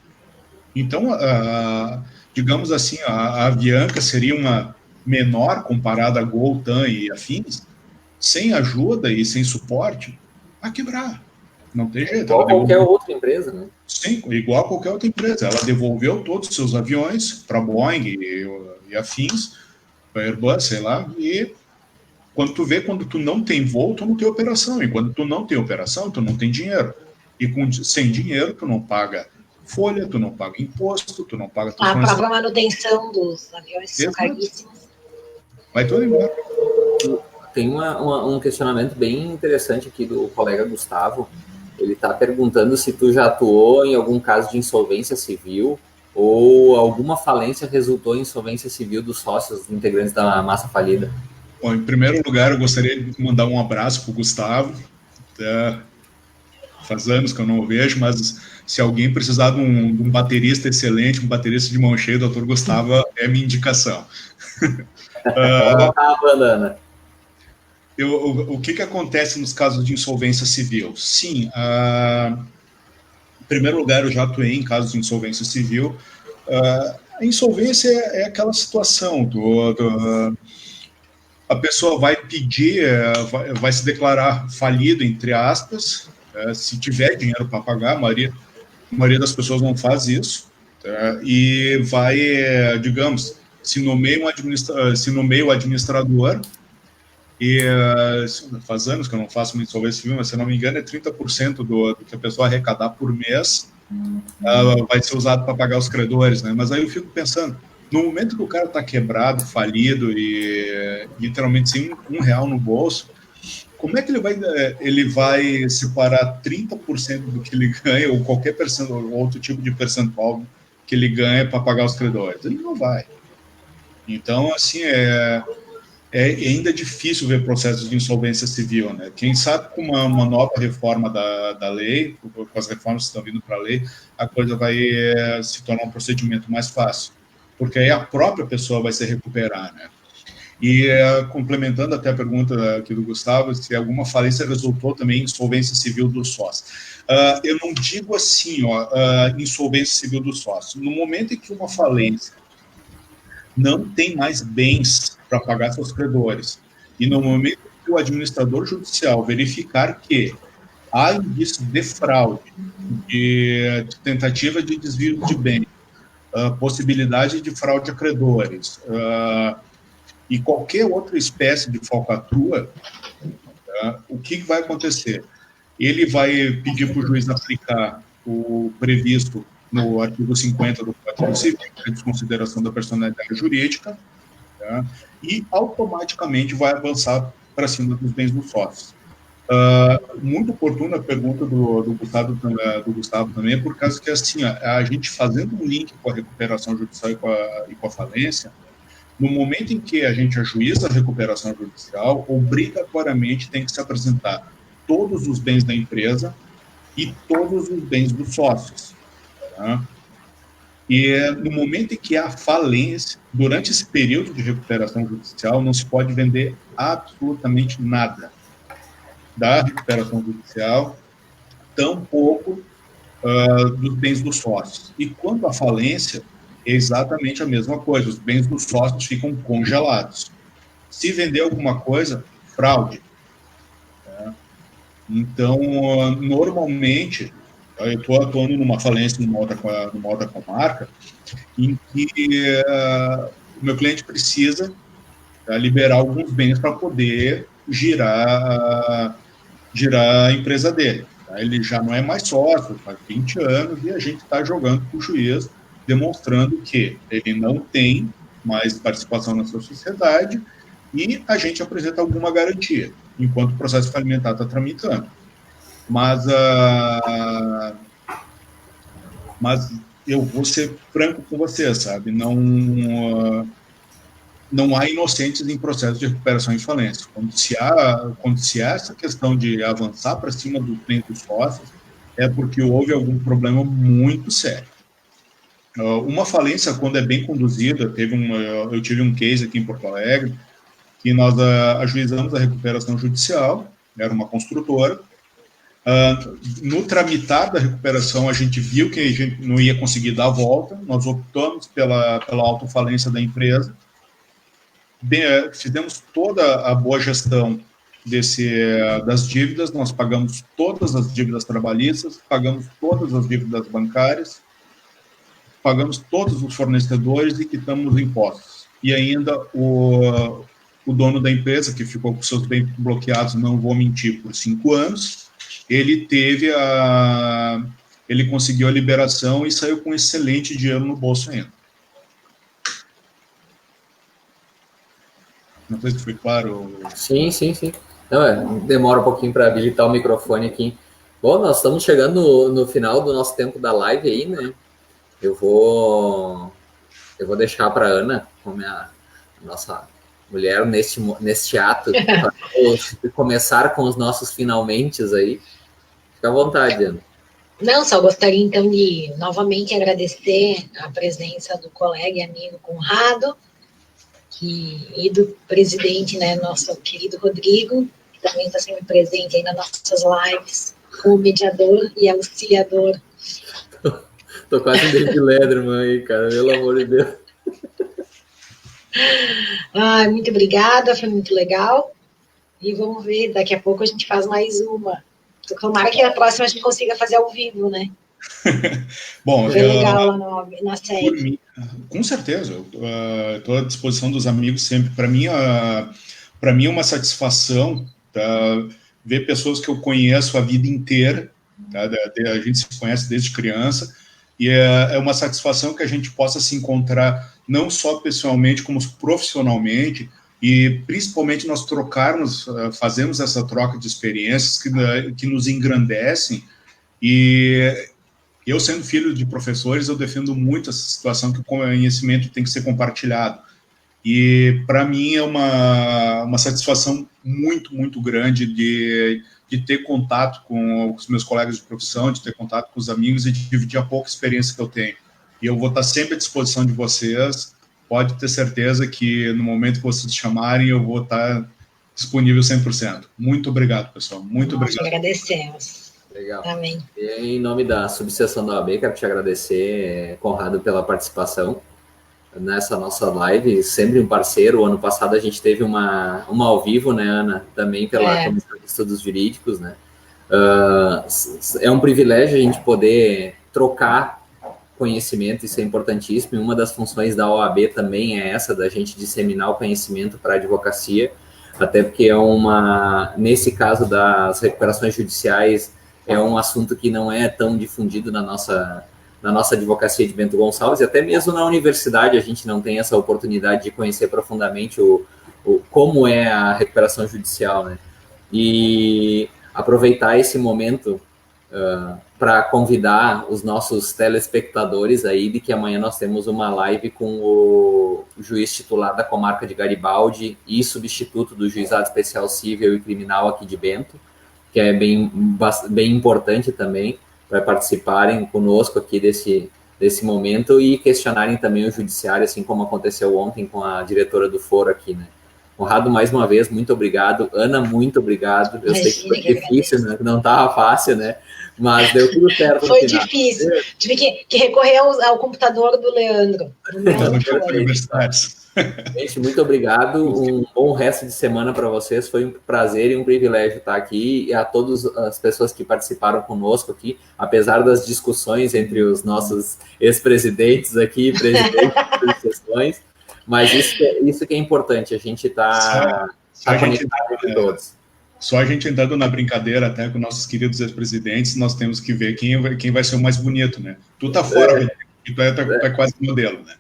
Então, digamos assim, a Avianca seria uma menor comparada a Gol, TAM e afins, sem ajuda e sem suporte, a quebrar. Não tem jeito. Igual qualquer outra empresa, né? Sim, igual a qualquer outra empresa. Ela devolveu todos os seus aviões para Boeing e afins, para Airbus, sei lá, e quando tu não tem voo, tu não tem operação. E quando tu não tem operação, tu não tem dinheiro. E sem dinheiro, tu não paga folha, tu não paga imposto, tu não paga... A própria manutenção dos aviões são caríssimos. Vai tudo embora. Tem um questionamento bem interessante aqui do colega Gustavo. Ele está perguntando se tu já atuou em algum caso de insolvência civil ou alguma falência resultou em insolvência civil dos sócios integrantes da massa falida. Bom, em primeiro lugar, eu gostaria de mandar um abraço para o Gustavo. Faz anos que eu não o vejo, mas se alguém precisar de um baterista excelente, um baterista de mão cheia, o Dr. Gustavo é minha indicação. O que acontece nos casos de insolvência civil? Sim, em primeiro lugar, eu já atuei em casos de insolvência civil. A insolvência é aquela situação a pessoa vai pedir, vai se declarar falido, entre aspas, se tiver dinheiro para pagar, a maioria das pessoas não faz isso, tá? E vai, digamos, se nomeia o administrador, e faz anos que eu não faço uma insolvência civil, mas se não me engano é 30% do que a pessoa arrecadar por mês vai ser usado para pagar os credores, né? Mas aí eu fico pensando, no momento que o cara está quebrado, falido e literalmente sem R$1 no bolso, como é que ele vai separar 30% do que ele ganha ou qualquer outro tipo de percentual que ele ganha para pagar os credores? Ele não vai. Então, assim, é ainda difícil ver processos de insolvência civil, né? Quem sabe com uma nova reforma da lei, com as reformas que estão vindo para a lei, a coisa vai se tornar um procedimento mais fácil, porque aí a própria pessoa vai se recuperar, né? E complementando até a pergunta aqui do Gustavo, se alguma falência resultou também em insolvência civil do sócio. Eu não digo assim, insolvência civil do sócio. No momento em que uma falência não tem mais bens para pagar seus credores, e no momento que o administrador judicial verificar que há indício de fraude, de tentativa de desvio de bem, possibilidade de fraude a credores, e qualquer outra espécie de falcatrua, o que vai acontecer? Ele vai pedir para o juiz aplicar o previsto no artigo 50 do Código Civil, a desconsideração da personalidade jurídica, e automaticamente vai avançar para cima dos bens dos sócios. Muito oportuna a pergunta do Gustavo também, por causa que, assim, a gente fazendo um link com a recuperação judicial e com a falência, no momento em que a gente ajuiza a recuperação judicial, obrigatoriamente tem que se apresentar todos os bens da empresa e todos os bens dos sócios. Tá? E no momento em que há falência, durante esse período de recuperação judicial, não se pode vender absolutamente nada da recuperação judicial, tampouco dos bens dos sócios. E quanto à falência, é exatamente a mesma coisa, os bens dos sócios ficam congelados. Se vender alguma coisa, fraude. Então, normalmente, eu estou atuando numa falência numa outra comarca, em que o meu cliente precisa liberar alguns bens para poder girar a empresa dele. Ele já não é mais sócio, faz 20 anos, e a gente está jogando com o juiz, demonstrando que ele não tem mais participação na sua sociedade, e a gente apresenta alguma garantia, enquanto o processo falimentar está tramitando. Mas eu vou ser franco com você, sabe? Não há inocentes em processo de recuperação e falência. Quando se há essa questão de avançar para cima dos bens dos sócios, é porque houve algum problema muito sério. Uma falência, quando é bem conduzida, eu tive um case aqui em Porto Alegre, que nós ajuizamos a recuperação judicial, era uma construtora. No tramitar da recuperação, a gente viu que a gente não ia conseguir dar a volta, nós optamos pela autofalência da empresa, fizemos toda a boa gestão das dívidas, nós pagamos todas as dívidas trabalhistas, pagamos todas as dívidas bancárias, pagamos todos os fornecedores e quitamos impostos. E ainda o dono da empresa, que ficou com seus bens bloqueados, não vou mentir, por 5 anos, ele conseguiu a liberação e saiu com excelente dinheiro no bolso ainda. Não sei se foi claro. Sim. Não, demora um pouquinho para habilitar o microfone aqui. Bom, nós estamos chegando no final do nosso tempo da live aí, né? Eu vou deixar para a Ana, como a nossa mulher, neste ato, para começar com os nossos finalmentes aí. Fica à vontade, Ana. Não, só gostaria, então, de novamente agradecer a presença do colega e amigo Conrado, e do presidente, né, nosso querido Rodrigo, que também está sempre presente aí nas nossas lives, como mediador e auxiliador. Tô quase um David Letterman aí, cara, pelo amor de Deus. Muito obrigada, foi muito legal. E vamos ver, daqui a pouco a gente faz mais uma. Tomara que a próxima a gente consiga fazer ao vivo, né? Bom, foi legal lá na série. Mim, com certeza, estou à disposição dos amigos sempre. Para mim é uma satisfação, tá, ver pessoas que eu conheço a vida inteira, tá, a gente se conhece desde criança, e é uma satisfação que a gente possa se encontrar não só pessoalmente, como profissionalmente, e principalmente nós fazemos essa troca de experiências que nos engrandecem. E eu, sendo filho de professores, eu defendo muito essa situação que o conhecimento tem que ser compartilhado. E para mim é uma satisfação muito, muito grande de ter contato com os meus colegas de profissão, de ter contato com os amigos e de dividir a pouca experiência que eu tenho. E eu vou estar sempre à disposição de vocês. Pode ter certeza que no momento que vocês chamarem, eu vou estar disponível 100%. Muito obrigado, pessoal. Muito Nós obrigado. agradecemos. Legal. Amém. E em nome da subseção da OAB, quero te agradecer, Conrado, pela participação nessa nossa live, sempre um parceiro. O ano passado a gente teve uma ao vivo, né, Ana? Também pela Comissão de Estudos Jurídicos, né? É um privilégio a gente poder trocar conhecimento, isso é importantíssimo, e uma das funções da OAB também é essa, da gente disseminar o conhecimento para a advocacia, até porque nesse caso das recuperações judiciais, é um assunto que não é tão difundido na nossa advocacia de Bento Gonçalves, e até mesmo na universidade a gente não tem essa oportunidade de conhecer profundamente como é a recuperação judicial, né? E aproveitar esse momento para convidar os nossos telespectadores aí de que amanhã nós temos uma live com o juiz titular da comarca de Garibaldi e substituto do Juizado Especial Cível e Criminal aqui de Bento, que é bem importante também, para participarem conosco aqui desse momento e questionarem também o judiciário, assim como aconteceu ontem com a diretora do foro aqui, né? Conrado, mais uma vez, muito obrigado. Ana, muito obrigado. Eu sei que foi difícil, né? Não estava fácil, né? Mas deu tudo certo. Foi difícil. Tive que recorrer ao computador do Leandro. Gente, muito obrigado. Um bom resto de semana para vocês. Foi um prazer e um privilégio estar aqui. E a todas as pessoas que participaram conosco aqui, apesar das discussões entre os nossos ex-presidentes aqui, presidentes das sessões. Mas isso que é importante, a gente está conectado com todos. Só a gente entrando na brincadeira até com nossos queridos ex-presidentes, nós temos que ver quem vai ser o mais bonito, né? Tu tá fora, tu é quase modelo, né?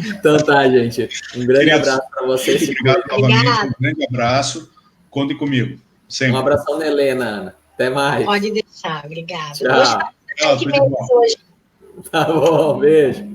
Então tá, gente. Um grande abraço para vocês. Obrigado novamente, um grande abraço. Contem comigo. Sempre. Um abração na Helena, Ana. Até mais. Pode deixar, obrigada. Tchau. Tchau, tudo bom. Tá bom, beijo.